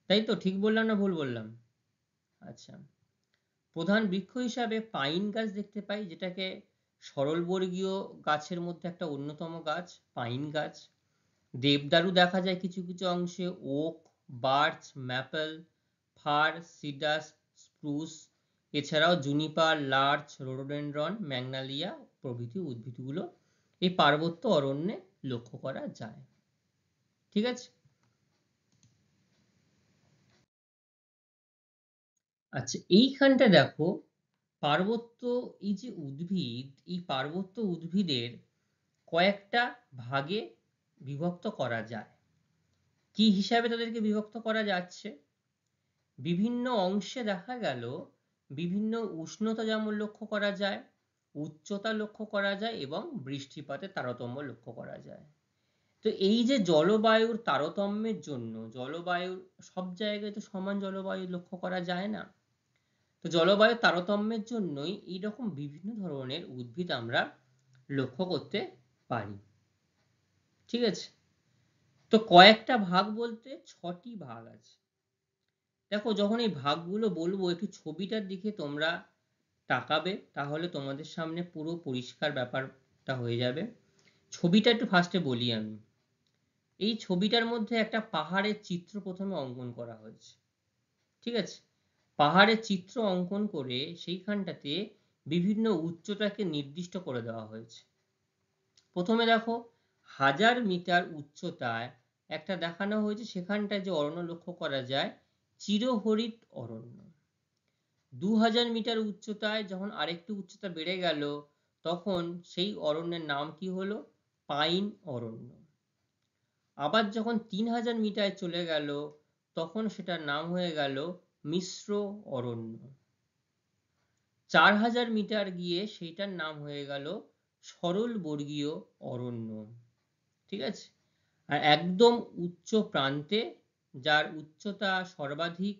তাই তো? ঠিক বললাম না ভুল বললাম? আচ্ছা, প্রধান বৃক্ষ হিসাবে পাইন গাছ দেখতে পাই, যেটাকে সরলবর্গীয় গাছের মধ্যে একটা অন্যতম গাছ পাইন গাছ। দেবদারু দেখা যায় কিছু কিছু অংশে, oak, birch, maple, fir, cedars, spruce এছাড়াও জুনিপার, লার্চ, রোডোডেনড্রন, ম্যাগনোলিয়া প্রভৃতি উদ্ভিদগুলো এই পার্বত্য অরণ্যে লক্ষ্য করা যায়। ঠিক আছে। আচ্ছা, এইখানটা দেখো, পার্বত্য এই যে উদ্ভিদ, এই পার্বত্য উদ্ভিদের কয়েকটা ভাগে বিভক্ত করা যায়। কি হিসাবে তাদেরকে বিভক্ত করা যাচ্ছে? বিভিন্ন অংশে দেখা গেল বিভিন্ন উষ্ণতা যেমন লক্ষ্য করা যায়, উচ্চতা লক্ষ্য করা যায় এবং বৃষ্টিপাতের তারতম্য লক্ষ্য করা যায়। তো এই যে জলবায়ুর তারতম্যের জন্য, জলবায়ুর সব জায়গায় তো সমান জলবায়ু লক্ষ্য করা যায় না, তো জলবায়ুর তারতম্যের জন্যই এইরকম বিভিন্ন ধরনের উদ্ভিদ আমরা লক্ষ্য করতে পারি। ঠিক আছে। তো কয়েকটা ভাগ বলতে 6টি ভাগ আছে। দেখো, যখন এই ভাগগুলো বলবো একটু ছবিটার দিকে তোমরা তাকাবে, তাহলে তোমাদের সামনে পুরো পরিষ্কার ব্যাপারটা হয়ে যাবে। ছবিটা একটু ফার্স্টে বলি আমি। এই ছবিটার মধ্যে একটা পাহাড়ের চিত্র প্রথমে অঙ্কন করা হয়েছে। ঠিক আছে। পাহাড়ের চিত্র অঙ্কন করে সেইখানটাতে বিভিন্ন উচ্চতাকে নির্দিষ্ট করে দেওয়া হয়েছে। প্রথমে দেখো, 1000 মিটার উচ্চতায় একটা দেখানো হয়েছে, সেখানটায় যে অরণ্য লক্ষ্য করা যায় চিরহরিৎ অরণ্য। 2000 মিটার উচ্চতায় যখন আরেকটু উচ্চতা বেড়ে গেল, তখন সেই অরণ্যের নাম কি হলো? পাইন অরণ্য। আবার যখন 3000 মিটার চলে গেল, তখন সেটার নাম হয়ে গেল মিশ্র অরণ্য। 4000 মিটার গিয়ে সেইটার নাম হয়ে গেল সরলবর্গীয় অরণ্য। ঠিক আছে। আর একদম উচ্চ প্রান্তে, যার উচ্চতা সর্বাধিক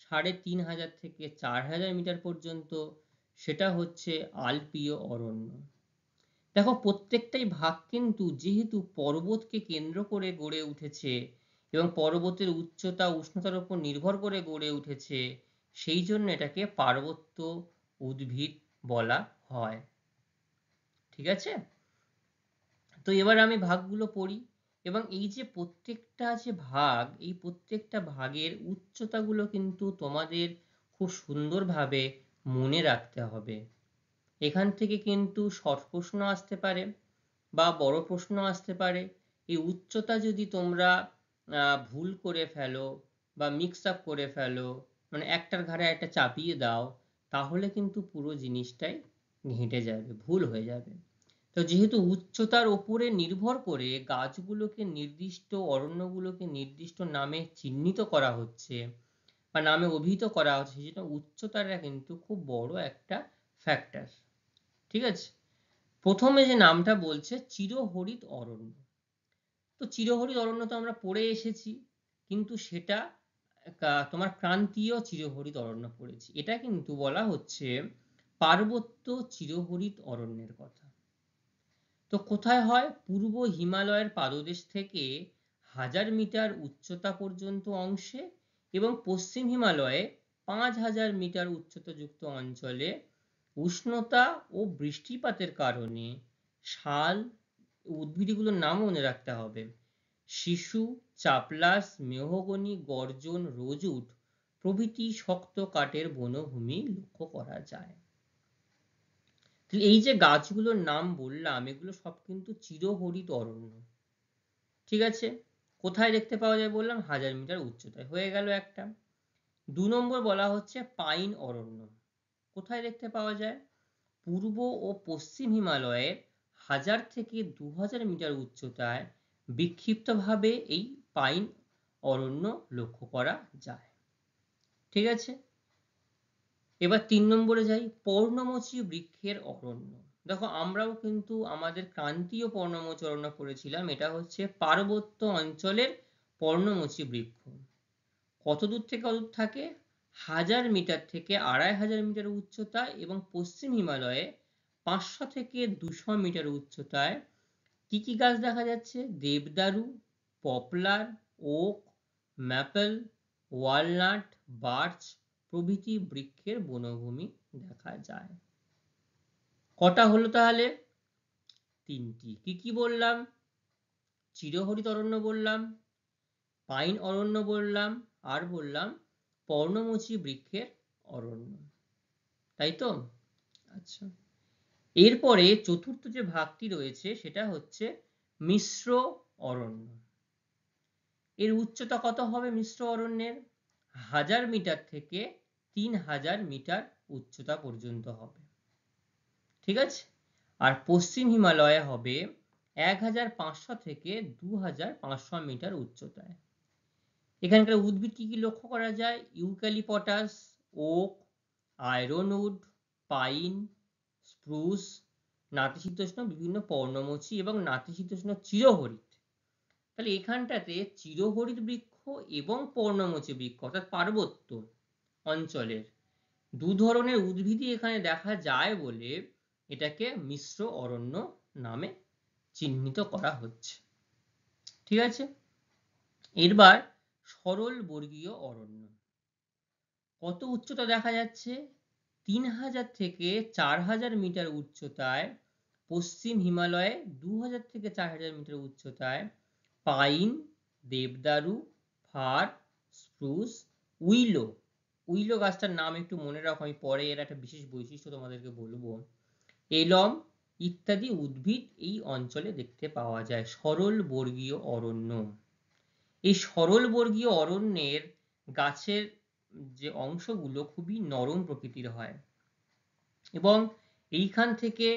3500 থেকে 4000 মিটার পর্যন্ত, সেটা হচ্ছে আলপীয় অরণ্য। দেখো, প্রত্যেকটাই ভাগ কিন্তু যেহেতু পর্বতকে কেন্দ্র করে গড়ে উঠেছে এবং পর্বতের উচ্চতা উষ্ণতার উপর নির্ভর করে গড়ে উঠেছে, সেই জন্য এটাকে পার্বত্য উদ্ভিদ বলা হয়। ঠিক আছে। তো এবার আমি ভাগগুলো পড়ি, এবং এই যে প্রত্যেকটা যে ভাগ, এই প্রত্যেকটা ভাগের উচ্চতাগুলো কিন্তু তোমাদের খুব সুন্দরভাবে মনে রাখতে হবে। এখান থেকে কিন্তু শর্ট প্রশ্ন আসতে পারে বা বড় প্রশ্ন আসতে পারে। এই উচ্চতা যদি তোমরা ভুল করে ফেলো বা মিক্স আপ করে ফেলো, মানে একটার ঘাড়ে একটা চাপিয়ে দাও, তাহলে কিন্তু পুরো জিনিসটাই ঘেঁটে যাবে, ভুল হয়ে যাবে। তো যেহেতু উচ্চতার উপরে নির্ভর করে গাছগুলোকে নির্দিষ্ট, অরণ্যগুলোকে নির্দিষ্ট নামে চিহ্নিত করা হচ্ছে বা নামে অভিহিত করা হচ্ছে, সেটা উচ্চতাটা কিন্তু খুব বড় একটা ফ্যাক্টর। ঠিক আছে। প্রথমে যে নামটা বলছে চিরহরিৎ অরণ্য, তো চিরহরিৎ অরণ্য তো আমরা পড়ে এসেছি, কিন্তু সেটা তোমার ক্রান্তীয় চিরহরিৎ অরণ্য পড়েছি। এটা কিন্তু বলা হচ্ছে পার্বত্য চিরহরিৎ অরণ্যের কথা। তো কোথায় হয়? পূর্ব হিমালয়ের পাদদেশ থেকে 1000 মিটার উচ্চতা পর্যন্ত অংশে এবং পশ্চিম হিমালয়ে 5000 মিটার উচ্চতাযুক্ত অঞ্চলে উষ্ণতা ও বৃষ্টিপাতের কারণে শাল, উদ্ভিদগুলোর নাম মনে রাখতে হবে, শিশু, চাপলাস, মেহগনি, গর্জন, রোজউড প্রভৃতি শক্ত কাঠের বনভূমি লক্ষ্য করা যায়। এই যে গাছগুলোর নাম বললাম, এগুলো সব কিন্তু চিরহরিৎ অরণ্য। ঠিক আছে। কোথায় দেখতে পাওয়া যায় বললাম? 1000 মিটার উচ্চতায়। হয়ে গেল একটা। 2 নম্বর বলা হচ্ছে পাইন অরণ্য। কোথায় দেখতে পাওয়া যায়? পূর্ব ও পশ্চিম হিমালয়ের 1000 থেকে 2000 মিটার উচ্চতায় বিক্ষিপ্তভাবে এই পাইন অরণ্য লক্ষ্য করা যায়। ঠিক আছে। এবার 3 নম্বরে যাই, পর্ণমোচী বৃক্ষের অরণ্য। দেখো, আমরাও কিন্তু আমাদের ক্রান্তীয় পর্ণমোচী অরণ্য পড়েছিলাম, এটা হচ্ছে পার্বত্য অঞ্চলের পর্ণমোচী বৃক্ষ। কত দূর থেকে কত দূর থাকে? 1000 মিটার থেকে 2500 মিটার উচ্চতায়, এবং পশ্চিম হিমালয়ে 500 থেকে 200 মিটার উচ্চতায়। কি কি গাছ দেখা যাচ্ছে? দেবদারু, poplar, oak, maple, walnut, birch প্রভৃতি বৃক্ষের বনভূমি দেখা যায়। কটা হলো তাহলে? 3টি। কি কি বললাম? চিরহরিৎ অরণ্য বললাম, পাইন অরণ্য বললাম, আর বললাম পর্ণমোচী বৃক্ষের অরণ্য। তাই তো? আচ্ছা, এরপরে চতুর্থ যে ভাগটি রয়েছে সেটা হচ্ছে মিশ্র অরণ্য। এর উচ্চতা কত হবে মিশ্র অরণ্যের? 1000 মিটার থেকে 3000 মিটার উচ্চতা পর্যন্ত হবে। ঠিক আছে? আর পশ্চিম হিমালয়ে হবে 1500 থেকে 2500 মিটার উচ্চতায়। এখানকার উদ্ভিদ কি কি লক্ষ্য করা যায়? ইউক্যালিপটাস, ওক, আয়রনউড, পাইন, স্প্রুস, নাতিশীতোষ্ণ বিভিন্ন পর্ণমোচী এবং নাতিশীতোষ্ণ চিরহরিৎ। তাহলে এখানটাতে চিরহরিৎ বৃক্ষ এবং পর্ণমোচী বৃক্ষ অর্থাৎ পার্বত্য অঞ্চলের দু ধরনের উদ্ভিদই এখানে দেখা যায় বলে এটাকে মিশ্র অরণ্য নামে চিহ্নিত করা হচ্ছে। ঠিক আছে? এবার সরল বর্গীয় অরণ্য। কত উচ্চতা দেখা যাচ্ছে? 3000 থেকে 4000 মিটার উচ্চতায় পশ্চিম হিমালয়ে, 2000 থেকে 4000 মিটার উচ্চতায় পাইন, দেবদারু, ফার, স্প্রুস, উইলো। উইলো গাছটার নাম একটু মনে রাখো, আমি পরে এর একটা বিশেষ বৈশিষ্ট্য তোমাদেরকে বলবো। এলম ইত্যাদি উদ্ভিদ এই অঞ্চলে দেখতে পাওয়া যায়। সরল বর্গীয় অরণ্য। এই সরল বর্গীয় অরণ্যের গাছের যে অংশগুলো খুবই নরম প্রকৃতির হয় এবং এইখান থেকে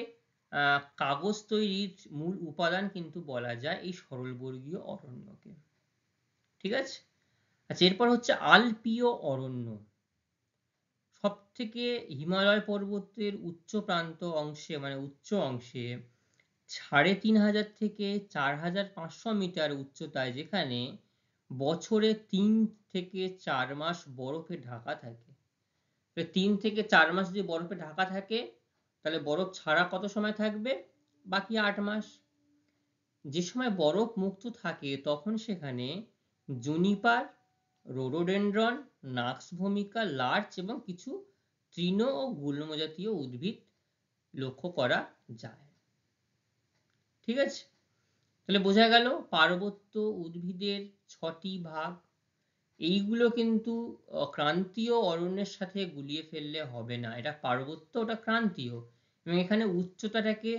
কাগজ তৈরির মূল উপাদান কিন্তু বলা যায় এই সরলবর্গীয় অরণ্যকে। ঠিক আছে? আচ্ছা, এরপর হচ্ছে আলপীয় অরণ্য। সব থেকে হিমালয় পর্বতের উচ্চ প্রান্ত অংশে মানে উচ্চ অংশে 3500 থেকে 4500 মিটার উচ্চতায় যেখানে বছরে 3 থেকে 4 মাস বরফে ঢাকা থাকে। 3 থেকে 4 মাস যদি বরফে ঢাকা থাকে তাহলে বরফ ছাড়া কত সময় থাকবে? বাকি 8 মাস। যে সময় বরফ মুক্ত থাকে তখন সেখানে জুনিপার, রোডোডেনড্রন, নাক্স ভূমিকা, লার্চ এবং কিছু তৃণ ও গুল্ম জাতীয় উদ্ভিদ লক্ষ্য করা যায়। ঠিক আছে? তাহলে বোঝা গেল পার্বত্য উদ্ভিদের 6টি ভাগ। এইগুলো কিন্তু ক্রান্তীয় অরণ্যের সাথে গুলিয়ে ফেললে হবে না। এটা পার্বত্য, ওটা ক্রান্তীয়, এবং এখানে উচ্চতাটাকে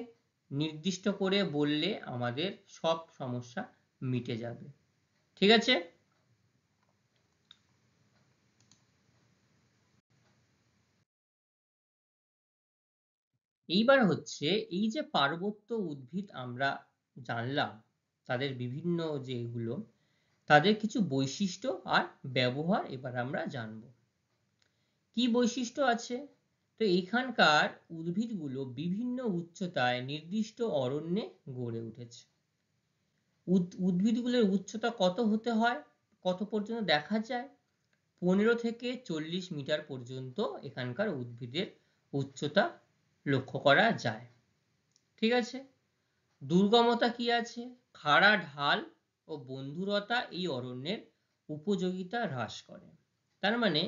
নির্দিষ্ট করে বললে আমাদের সব সমস্যা মিটে যাবে। ঠিক আছে? এইবার হচ্ছে এই যে পার্বত্য উদ্ভিদ আমরা জানলাম, তাদের বিভিন্ন যেগুলো তাদের কিছু বৈশিষ্ট্য আর ব্যবহার এবার আমরা জানবো। কি বৈশিষ্ট্য আছে? তো এখানকার উদ্ভিদগুলো বিভিন্ন উচ্চতায় নির্দিষ্ট অরণ্যে গড়ে উঠেছে। উদ্ভিদগুলোর উচ্চতা কত হতে হয়, কত পর্যন্ত দেখা যায়? 15 থেকে 40 মিটার পর্যন্ত এখানকার উদ্ভিদের উচ্চতা লক্ষ্য করা যায়। ঠিক আছে? দুর্গমতা কি আছে? খাড়া ঢাল ও বন্ধুরতা এই অরণ্যের উপযোগিতা হ্রাস করে। তার মানে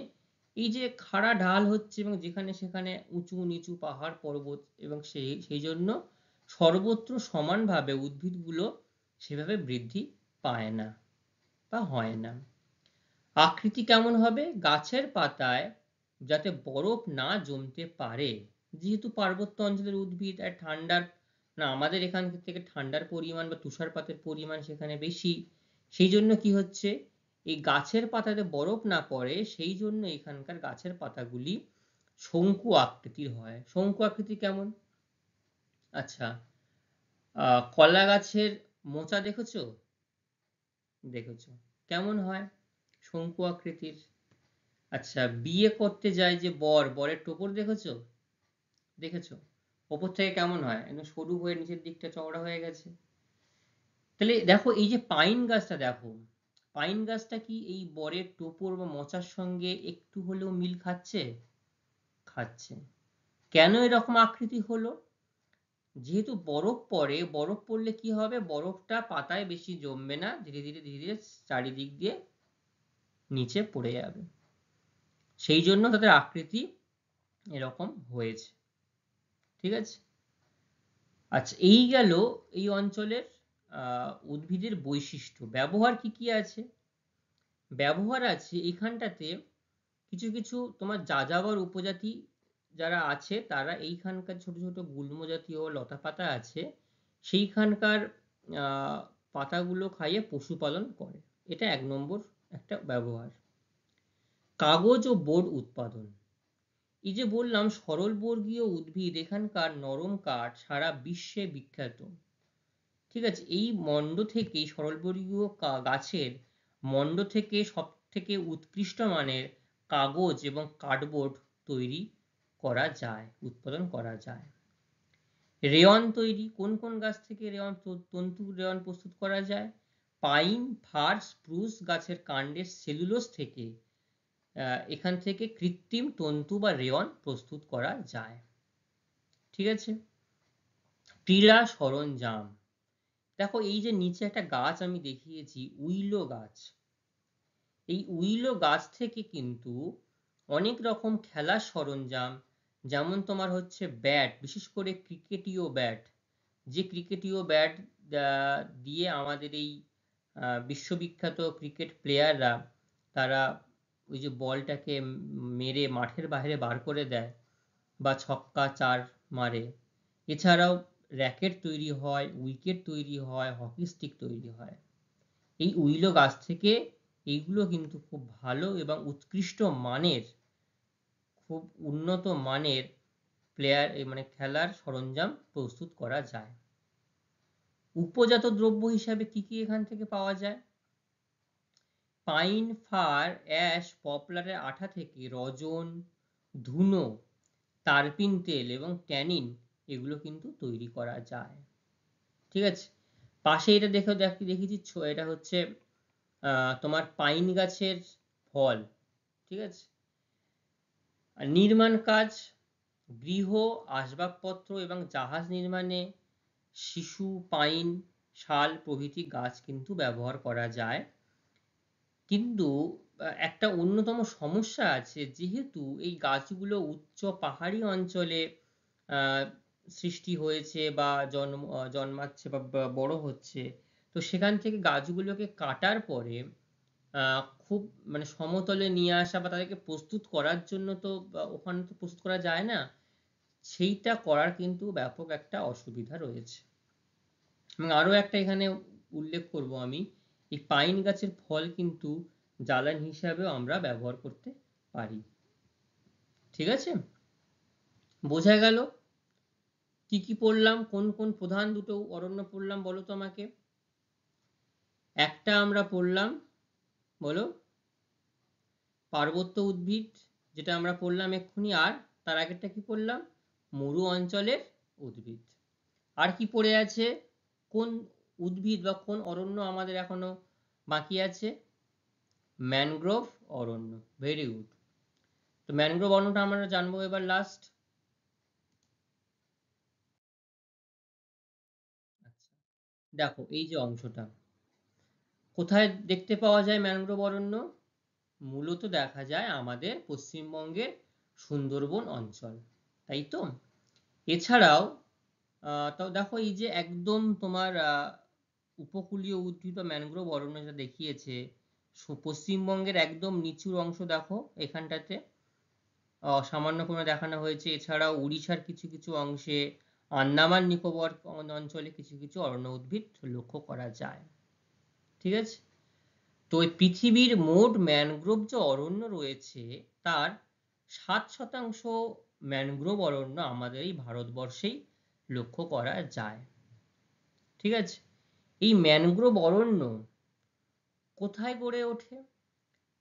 এই যে খাড়া ঢাল হচ্ছে এবং যেখানে সেখানে উঁচু নিচু পাহাড় পর্বত এবং সেই জন্য সর্বত্র সমানভাবে উদ্ভিদগুলো সেভাবে বৃদ্ধি পায় না বা হয় না। আকৃতি কেমন হবে? গাছের পাতায় যাতে বরফ না জমতে পারে, যেহেতু পার্বত্য অঞ্চলের উদ্ভিদ আর ঠান্ডার না আমাদের এখান থেকে ঠান্ডার পরিমাণ বা তুষারপাতের পরিমাণ সেখানে বেশি, সেই জন্য কি হচ্ছে এই গাছের পাতাতে বরফ না পড়ে, সেই জন্য এখানকার গাছের পাতাগুলি শঙ্কু আকৃতির হয়। শঙ্কু আকৃতি কেমন? আচ্ছা, কলা গাছের মোচা দেখেছো? দেখেছো কেমন হয়? শঙ্কু আকৃতির। আচ্ছা, বিয়ে করতে যায় যে বরের টোপর দেখেছো? দেখেছো ওপর থেকে কেমন হয়? একদম সরু হয়ে নিচের দিকটা চওড়া হয়ে গেছে। তাহলে দেখো এই যে পাইন গাছটা, দেখো পাইন গাছটা কি এই বরের টোপর বা মোচার সঙ্গে একটু হলেও মিল খাচ্ছে? খাচ্ছে। কেন এরকম আকৃতি হলো? যেহেতু বরফ পড়ে, বরফ পড়লে কি হবে? বরফটা পাতায় বেশি জমবে না, ধীরে ধীরে ধীরে ধীরে চারিদিক দিয়ে নিচে পড়ে যাবে, সেই জন্য তাদের আকৃতি এরকম হয়েছে। ঠিক আছে? আচ্ছা, এই গেল এই অঞ্চলের উদ্ভিদের বৈশিষ্ট্য। ব্যবহার কি কি আছে? ব্যবহার আছে এখানটাতে কিছু কিছু তোমার যাযাবর উপজাতি যারা আছে তারা এইখানকার ছোট ছোট গুল্ম জাতীয় লতা পাতা আছে সেইখানকার পাতাগুলো খাইয়ে পশুপালন করে। এটা 1 নম্বর একটা ব্যবহার। কাগজ ও বোর্ড উৎপাদন। এই যে বললাম সরলবর্গীয় উদ্ভিদ এখানকার নরম কাঠ সারা বিশ্বে বিখ্যাত। ঠিক আছে, এই মণ্ড থেকেই সরলবর্গীয় গাছের মণ্ড থেকে সব থেকে উৎকৃষ্ট মানের কাগজ এবং কার্ডবোর্ড তৈরি করা যায়, উৎপাদন করা যায়। রেয়ন তৈরি, কোন কোন গাছ থেকে রেয়ন তন্তু রেয়ন প্রস্তুত করা যায়? পাইন, ফার, স্প্রুস গাছের কাণ্ডের সেলুলোজ থেকে এখান থেকে কৃত্রিম তন্তু বা রেয়ন প্রস্তুত করা যায়। ঠিক আছে, ক্রীড়া সরঞ্জাম। দেখো এই যে নিচে একটা গাছ আমি দেখিয়েছি উইলো গাছ, এই উইলো গাছ থেকে কিন্তু অনেক রকম খেলার সরঞ্জাম, যেমন তোমার হচ্ছে ব্যাট, বিশেষ করে ক্রিকেটীয় ব্যাট, যে ক্রিকেটীয় ব্যাট দিয়ে আমাদের এই বিশ্ববিখ্যাত ক্রিকেট প্লেয়াররা তারা ওই যে বলটাকে মেরে মাঠের বাইরে বার করে দেয় বা ছক্কা চার মারে। এছাড়াও র্যাকেট তৈরি হয়, উইকেট তৈরি হয়, হকি স্টিক তৈরি হয়। এই উইলো গাছ থেকে এইগুলো কিন্তু খুব ভালো এবং উৎকৃষ্ট মানের, খুব উন্নত মানের প্লেয়ার মানে খেলার সরঞ্জাম প্রস্তুত করা যায়। উপজাত দ্রব্য হিসাবে কি কি এখান থেকে পাওয়া যায়? পাইন, ফার, অ্যাশ, পপলারের আঠা থেকে রজন, ধুনো, তারপিন তেল এবং ট্যানিন এগুলো কিন্তু তৈরি করা যায়। ঠিক আছে, পাশে এটা দেখেছি, এটা হচ্ছে তোমার পাইন গাছের ফল। ঠিক আছে, আর নির্মাণ কাজ, গৃহ, আসবাবপত্র এবং জাহাজ নির্মাণে শিশু, পাইন, শাল প্রভৃতি গাছ কিন্তু ব্যবহার করা যায়। কিন্তু একটা অন্যতম সমস্যা আছে, যেহেতু এই গাছগুলো উচ্চ পাহাড়ি অঞ্চলে সৃষ্টি হয়েছে বা জন্মাচ্ছে বা বড় হচ্ছে, তো সেখান থেকে গাছগুলোকে কাটার পরে খুব মানে সমতলে নিয়ে আসা বা তাদেরকে প্রস্তুত করার জন্য তো ওখানে তো প্রস্তুত করা যায় না, সেইটা করার কিন্তু ব্যাপক একটা অসুবিধা রয়েছে। এবং আরো একটা এখানে উল্লেখ করব আমি, এই পাইন গাছের ফল কিন্তু জ্বালানি হিসাবেও আমরা ব্যবহার করতে পারি। ঠিক আছে, বোঝা গেল কি কি পড়লাম, কোন কোন প্রধান দুটো অরণ্য পড়লাম বলো তো আমাকে। একটা আমরা পড়লাম, বলো, পার্বত্য উদ্ভিদ, যেটা আমরা পড়লাম এক্ষুনি, আর তার আগেরটা কি পড়লাম? মরু অঞ্চলের উদ্ভিদ। আর কি পড়ে আছে? কোন উদ্ভিদ বা কোন অরণ্য আমাদের এখনো বাকি আছে? ম্যানগ্রোভ অরণ্য। Very good. তো ম্যানগ্রোভ অরণ্যটা আমরা জানবো এবার লাস্ট। আচ্ছা, দেখো এই যে অংশটা কোথায় দেখতে পাওয়া যায় ম্যানগ্রোভ অরণ্য? মূলত দেখা যায় আমাদের পশ্চিমবঙ্গের সুন্দরবন অঞ্চল, তাই তো? এছাড়াও তো দেখো এই যে একদম তোমার উপকূলীয় উদ্ভিদ বা ম্যানগ্রোভ অরণ্য যেটা দেখিয়েছে, পশ্চিমবঙ্গের একদম নিচুর অংশ দেখো এখানটাতে সামান্য পরিমাণে দেখানো হয়েছে। এছাড়াও উড়িষ্যার কিছু কিছু অংশে, আন্দামান নিকোবর অঞ্চলে কিছু কিছু অরণ্য উদ্ভিদ লক্ষ্য করা যায়। ঠিক আছে, তো পৃথিবীর মোট ম্যানগ্রোভ যে অরণ্য রয়েছে তার 7% ম্যানগ্রোভ অরণ্য আমাদের এই ভারতবর্ষেই লক্ষ্য করা যায়। ঠিক আছে, এই ম্যানগ্রোভ অরণ্য কোথায় গড়ে ওঠে?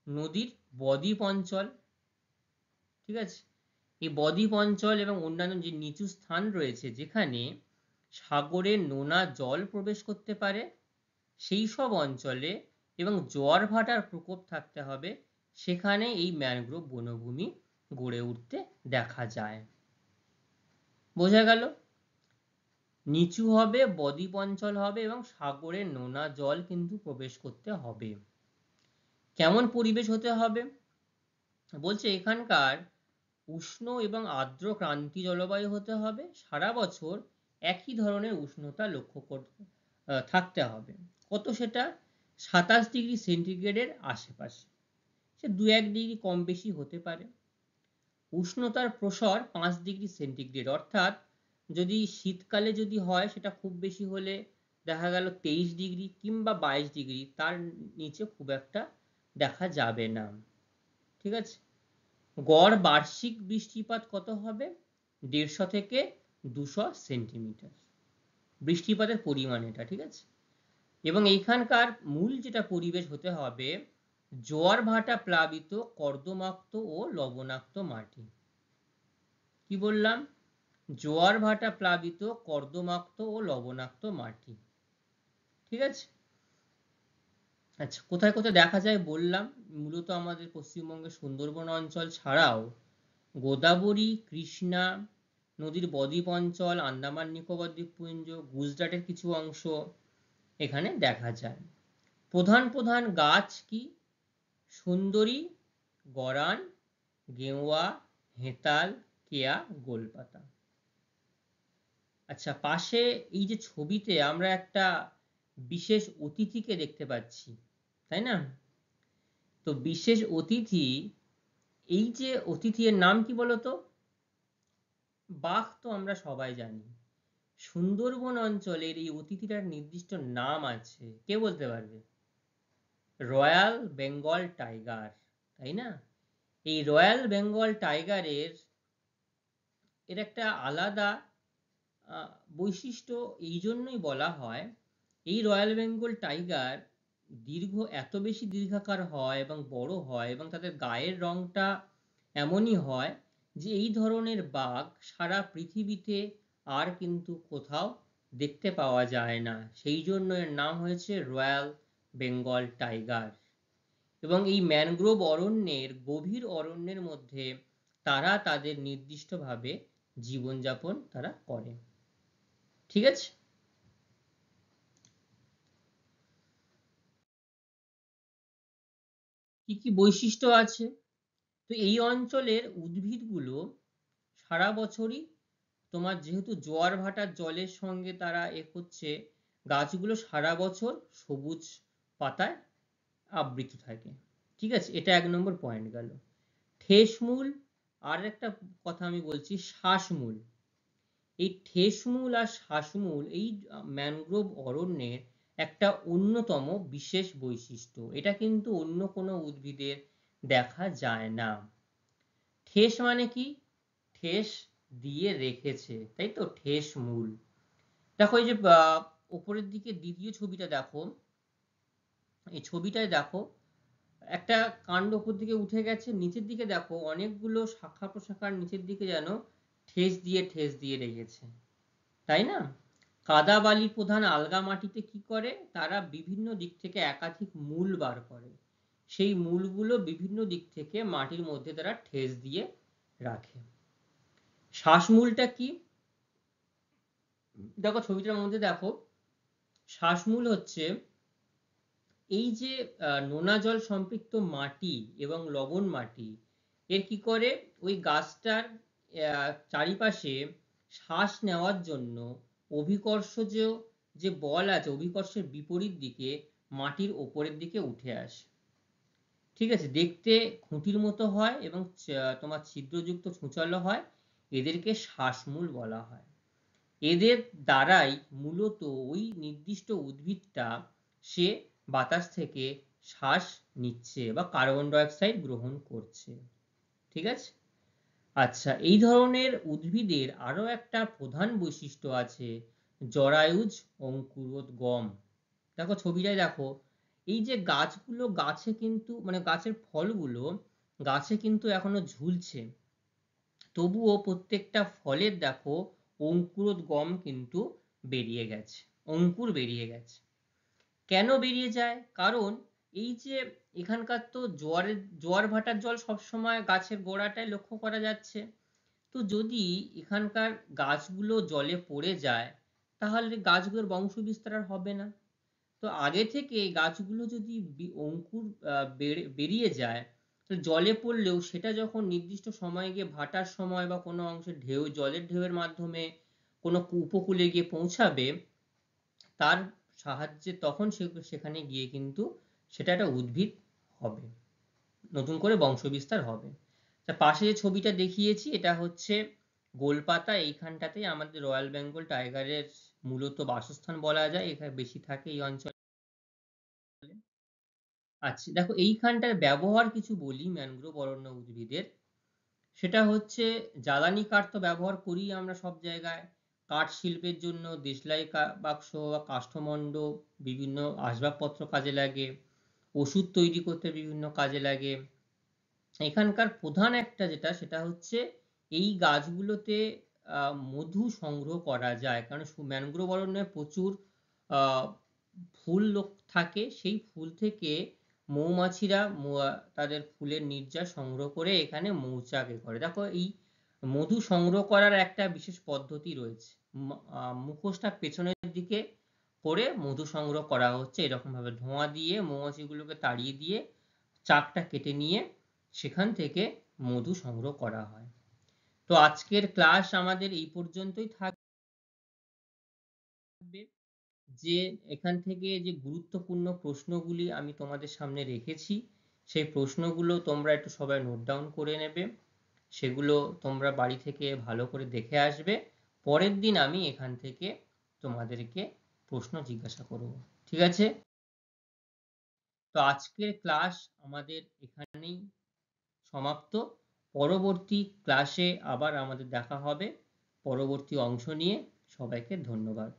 নদীর বদ্বীপ অঞ্চল। ঠিক আছে, এই বদ্বীপ অঞ্চল এবং অন্যান্য যে নিচু স্থান রয়েছে যেখানে সাগরের নোনা জল প্রবেশ করতে পারে সেই সব অঞ্চলে এবং জোয়ার ভাটার প্রকোপ থাকতে হবে, সেখানে এই ম্যানগ্রোভ বনভূমি গড়ে উঠতে দেখা যায়। বোঝা গেল? নিচু হবে, বদ্বীপ অঞ্চল হবে এবং সাগরের নোনা জল কিন্তু প্রবেশ করতে হবে। কেমন পরিবেশ হতে হবে? বলছে এখানকার উষ্ণ এবং আর্দ্র ক্রান্তি জলবায়ু হতে হবে, সারা বছর একই ধরনের উষ্ণতা লক্ষ্য করতে থাকতে হবে। কত সেটা? 27 ডিগ্রি সেন্টিগ্রেডের আশেপাশে, সে 2-1 ডিগ্রি কম বেশি হতে পারে। উষ্ণতার প্রসর 5°C, অর্থাৎ যদি শীতকালে যদি হয় সেটা খুব বেশি হলে দেখা গেল 23° কিংবা 22°, তার নিচে খুব একটা দেখা যাবে না। ঠিক আছে, গড় বার্ষিক বৃষ্টিপাত কত হবে? 150 থেকে 200 সেন্টিমিটার বৃষ্টিপাতের পরিমাণ এটা। ঠিক আছে, এবং এইখানকার মূল যেটা পরিবেশ হতে হবে জোয়ার ভাটা প্লাবিত কর্দমাক্ত ও লবণাক্ত মাটি। কি বললাম? জোয়ার ভাটা প্লাবিত কর্দমাক্ত ও লবণাক্ত মাটি। ঠিক আছে, আচ্ছা কোথায় কোথায় দেখা যায় বললাম, মূলত আমাদের পশ্চিমবঙ্গের সুন্দরবন অঞ্চল ছাড়াও গোদাবরী, কৃষ্ণা নদীর বদ্বীপ অঞ্চল, আন্দামান নিকোবর দ্বীপপুঞ্জ, গুজরাটের কিছু অংশ এখানে দেখা যায়। প্রধান প্রধান গাছ কি? সুন্দরী, গরান, গেওয়া, হেতাল, কেয়া, গোলপাতা। আচ্ছা, পাশে এই যে ছবিতে আমরা একটা বিশেষ অতিথিকে দেখতে পাচ্ছি, তাই না? তো বিশেষ অতিথি, এই যে অতিথি এর নাম কি বলতো? বাঘ তো আমরা সবাই জানি, সুন্দরবন অঞ্চলের এই অতিথিটার নির্দিষ্ট নাম আছে, কে বলতে পারবে? রয়্যাল বেঙ্গল টাইগার, তাই না? এই রয়্যাল বেঙ্গল টাইগারের এর একটা আলাদা বৈশিষ্ট্য এই জন্যই বলা হয়, এই রয়্যাল বেঙ্গল টাইগার এত বেশি দীর্ঘাকার হয় এবং বড় হয় এবং তাদের গায়ের রংটা এমনই হয় যে এই ধরনের বাঘ সারা পৃথিবীতে আর কিন্তু কোথাও দেখতে পাওয়া যায় না, সেই জন্য এর নাম হয়েছে রয়্যাল বেঙ্গল টাইগার। এবং এই ম্যানগ্রোভ অরণ্যের গভীর অরণ্যের মধ্যে তারা তাদের নির্দিষ্টভাবে জীবনযাপন তারা করে। ঠিক আছে, কি কি বৈশিষ্ট্য আছে? তো এই অঞ্চলের উদ্ভিদগুলো সারা বছরই তোমার, যেহেতু জোয়ার ভাটার জলের সঙ্গে তারা হচ্ছে, গাছগুলো সারা বছর সবুজ পাতায় আবৃত থাকে। ঠিক আছে, এটা 1 নম্বর পয়েন্ট গেল। ঠেসমূল, আর একটা কথা আমি বলছি, শ্বাসমূল। এই ঠেসমূল আর শ্বাসমূল এই ম্যানগ্রোভ অরণ্যের একটা অন্যতম বিশেষ বৈশিষ্ট্য, এটা কিন্তু অন্য কোনো উদ্ভিদের দেখা যায় না। ঠেস মানে কি? ঠেস দিয়ে রেখেছে, তাই তো, ঠেসমূল। দেখো এই যে উপরের দিকে দ্বিতীয় ছবিটা দেখো, এই ছবিটায় দেখো একটা কাণ্ড উপর দিকে উঠে গেছে, নিচের দিকে দেখো অনেকগুলো শাখা প্রশাখার নিচের দিকে যেন ঠেস দিয়ে রেখেছে, তাই না? কাদা বালি প্রধান আলগা মাটিতে কি করে, তারা বিভিন্ন দিক থেকে একাধিক মূল বার করে, সেই মূলগুলো বিভিন্ন দিক থেকে মাটির মধ্যে তারা ঠেস দিয়ে রাখে। শ্বাসমূলটা কি? দেখো ছবিটার মধ্যে দেখো, শ্বাসমূল হচ্ছে এই যে নোনা জল সম্পৃক্ত মাটি এবং লবণ মাটি, এর কি করে ওই গাছটার চারিপাশে শ্বাস নেওয়ার জন্য অভিকর্ষজ যে বল আছে, অভিকর্ষের বিপরীত দিকে মাটির ওপরের দিকে উঠে আসে। ঠিক আছে, দেখতে খুঁটির মতো হয় এবং তোমার ছিদ্রযুক্ত ছুঁচালো হয়, এদেরকে শ্বাসমূল বলা হয়। এদের দ্বারাই মূলত ওই নির্দিষ্ট উদ্ভিদটা সে বাতাস থেকে শ্বাস নিচ্ছে বা কার্বন ডাই অক্সাইড গ্রহণ করছে। ঠিক আছে, আচ্ছা এই ধরনের উদ্ভিদের আরো একটা প্রধান বৈশিষ্ট্য আছে, জরায়ুজ অঙ্কুরোদ্গম। দেখো ছবিটায় দেখো, এই যে গাছগুলো, গাছে কিন্তু মানে গাছের ফলগুলো গাছে কিন্তু এখনো ঝুলছে, তবুও প্রত্যেকটা ফলের দেখো অঙ্কুরোদ্গম কিন্তু বেরিয়ে গেছে, অঙ্কুর বেরিয়ে গেছে। কেন বেরিয়ে যায়? কারণ এই যে এখানকার তো জোয়ার ভাটার জল সবসময় গাছের গোড়াটায় লক্ষ্য করা যাচ্ছে, তো যদি এখানকার গাছগুলো জলে পড়ে যায় তাহলে গাছগুলোর বংশ বিস্তার আর হবে না। তো আগে থেকে গাছগুলো যদি অঙ্কুর বেরিয়ে যায়, তো জলে পড়লেও সেটা যখন নির্দিষ্ট সময়ে গিয়ে ভাটার সময় বা কোনো অংশে ঢেউ, জলের ঢেউয়ের মাধ্যমে কোনো উপকূলে গিয়ে পৌঁছাবে, তার সাহায্যে তখন সেখানে গিয়ে কিন্তু সেটা একটা উদ্ভিদ হবে, নতুন করে বংশ বিস্তার হবে। পাশে যে ছবিটা দেখিয়েছি এটা হচ্ছে গোলপাতা। এইখানটাতেই আমাদের রয়্যাল বেঙ্গল টাইগারের মূলত বাসস্থান বলা যায়, এখানে বেশি থাকে এই অঞ্চলে। আচ্ছা দেখো এইখানটার ব্যবহার কিছু বলি ম্যানগ্রোভ অরণ্য উদ্ভিদের। সেটা হচ্ছে জ্বালানি কাঠ তো ব্যবহার করি আমরা সব জায়গায়, কাঠ শিল্পের জন্য দেশলাই বাক্স বা কাষ্ঠমণ্ডপ বিভিন্ন আসবাবপত্র কাজে লাগে, ওষুধ তৈরি করতে বিভিন্ন কাজে লাগে। এখানকার প্রধান একটা যেটা সেটা হচ্ছে এই গাছগুলোতে মধু সংগ্রহ করা যায়, কারণ ম্যানগ্রোভ অরণ্যে প্রচুর ফুল থাকে, সেই ফুল থেকে মৌমাছিরা তাদের ফুলের নির্যাস সংগ্রহ করে এখানে মৌচাক করে। দেখো এই মধু সংগ্রহ করার একটা বিশেষ পদ্ধতি রয়েছে, মুখোশটা পেছনের দিকে করে মধু সংগ্রহ করা হচ্ছে এরকম ভাবে, ধোঁয়া দিয়ে মৌমাছিগুলোকে তাড়িয়ে দিয়ে চাকটা কেটে নিয়ে সেখান থেকে মধু সংগ্রহ করা হয়। তো আজকের ক্লাস আমাদের এই পর্যন্তই থাকবে। যে এখান থেকে যে গুরুত্বপূর্ণ প্রশ্নগুলি আমি তোমাদের সামনে রেখেছি সেই প্রশ্নগুলো তোমরা একটু সবাই নোট ডাউন করে নেবে, সেগুলো তোমরা বাড়ি থেকে ভালো করে দেখে আসবে। পরের দিন আমি এখান থেকে তোমাদেরকে প্রশ্ন জিজ্ঞাসা করব, ঠিক আছে? তো আজকের ক্লাস আমাদের এখানেই সমাপ্ত। পরবর্তী ক্লাসে আবার আমাদের দেখা হবে পরবর্তী অংশ নিয়ে। সবাইকে ধন্যবাদ।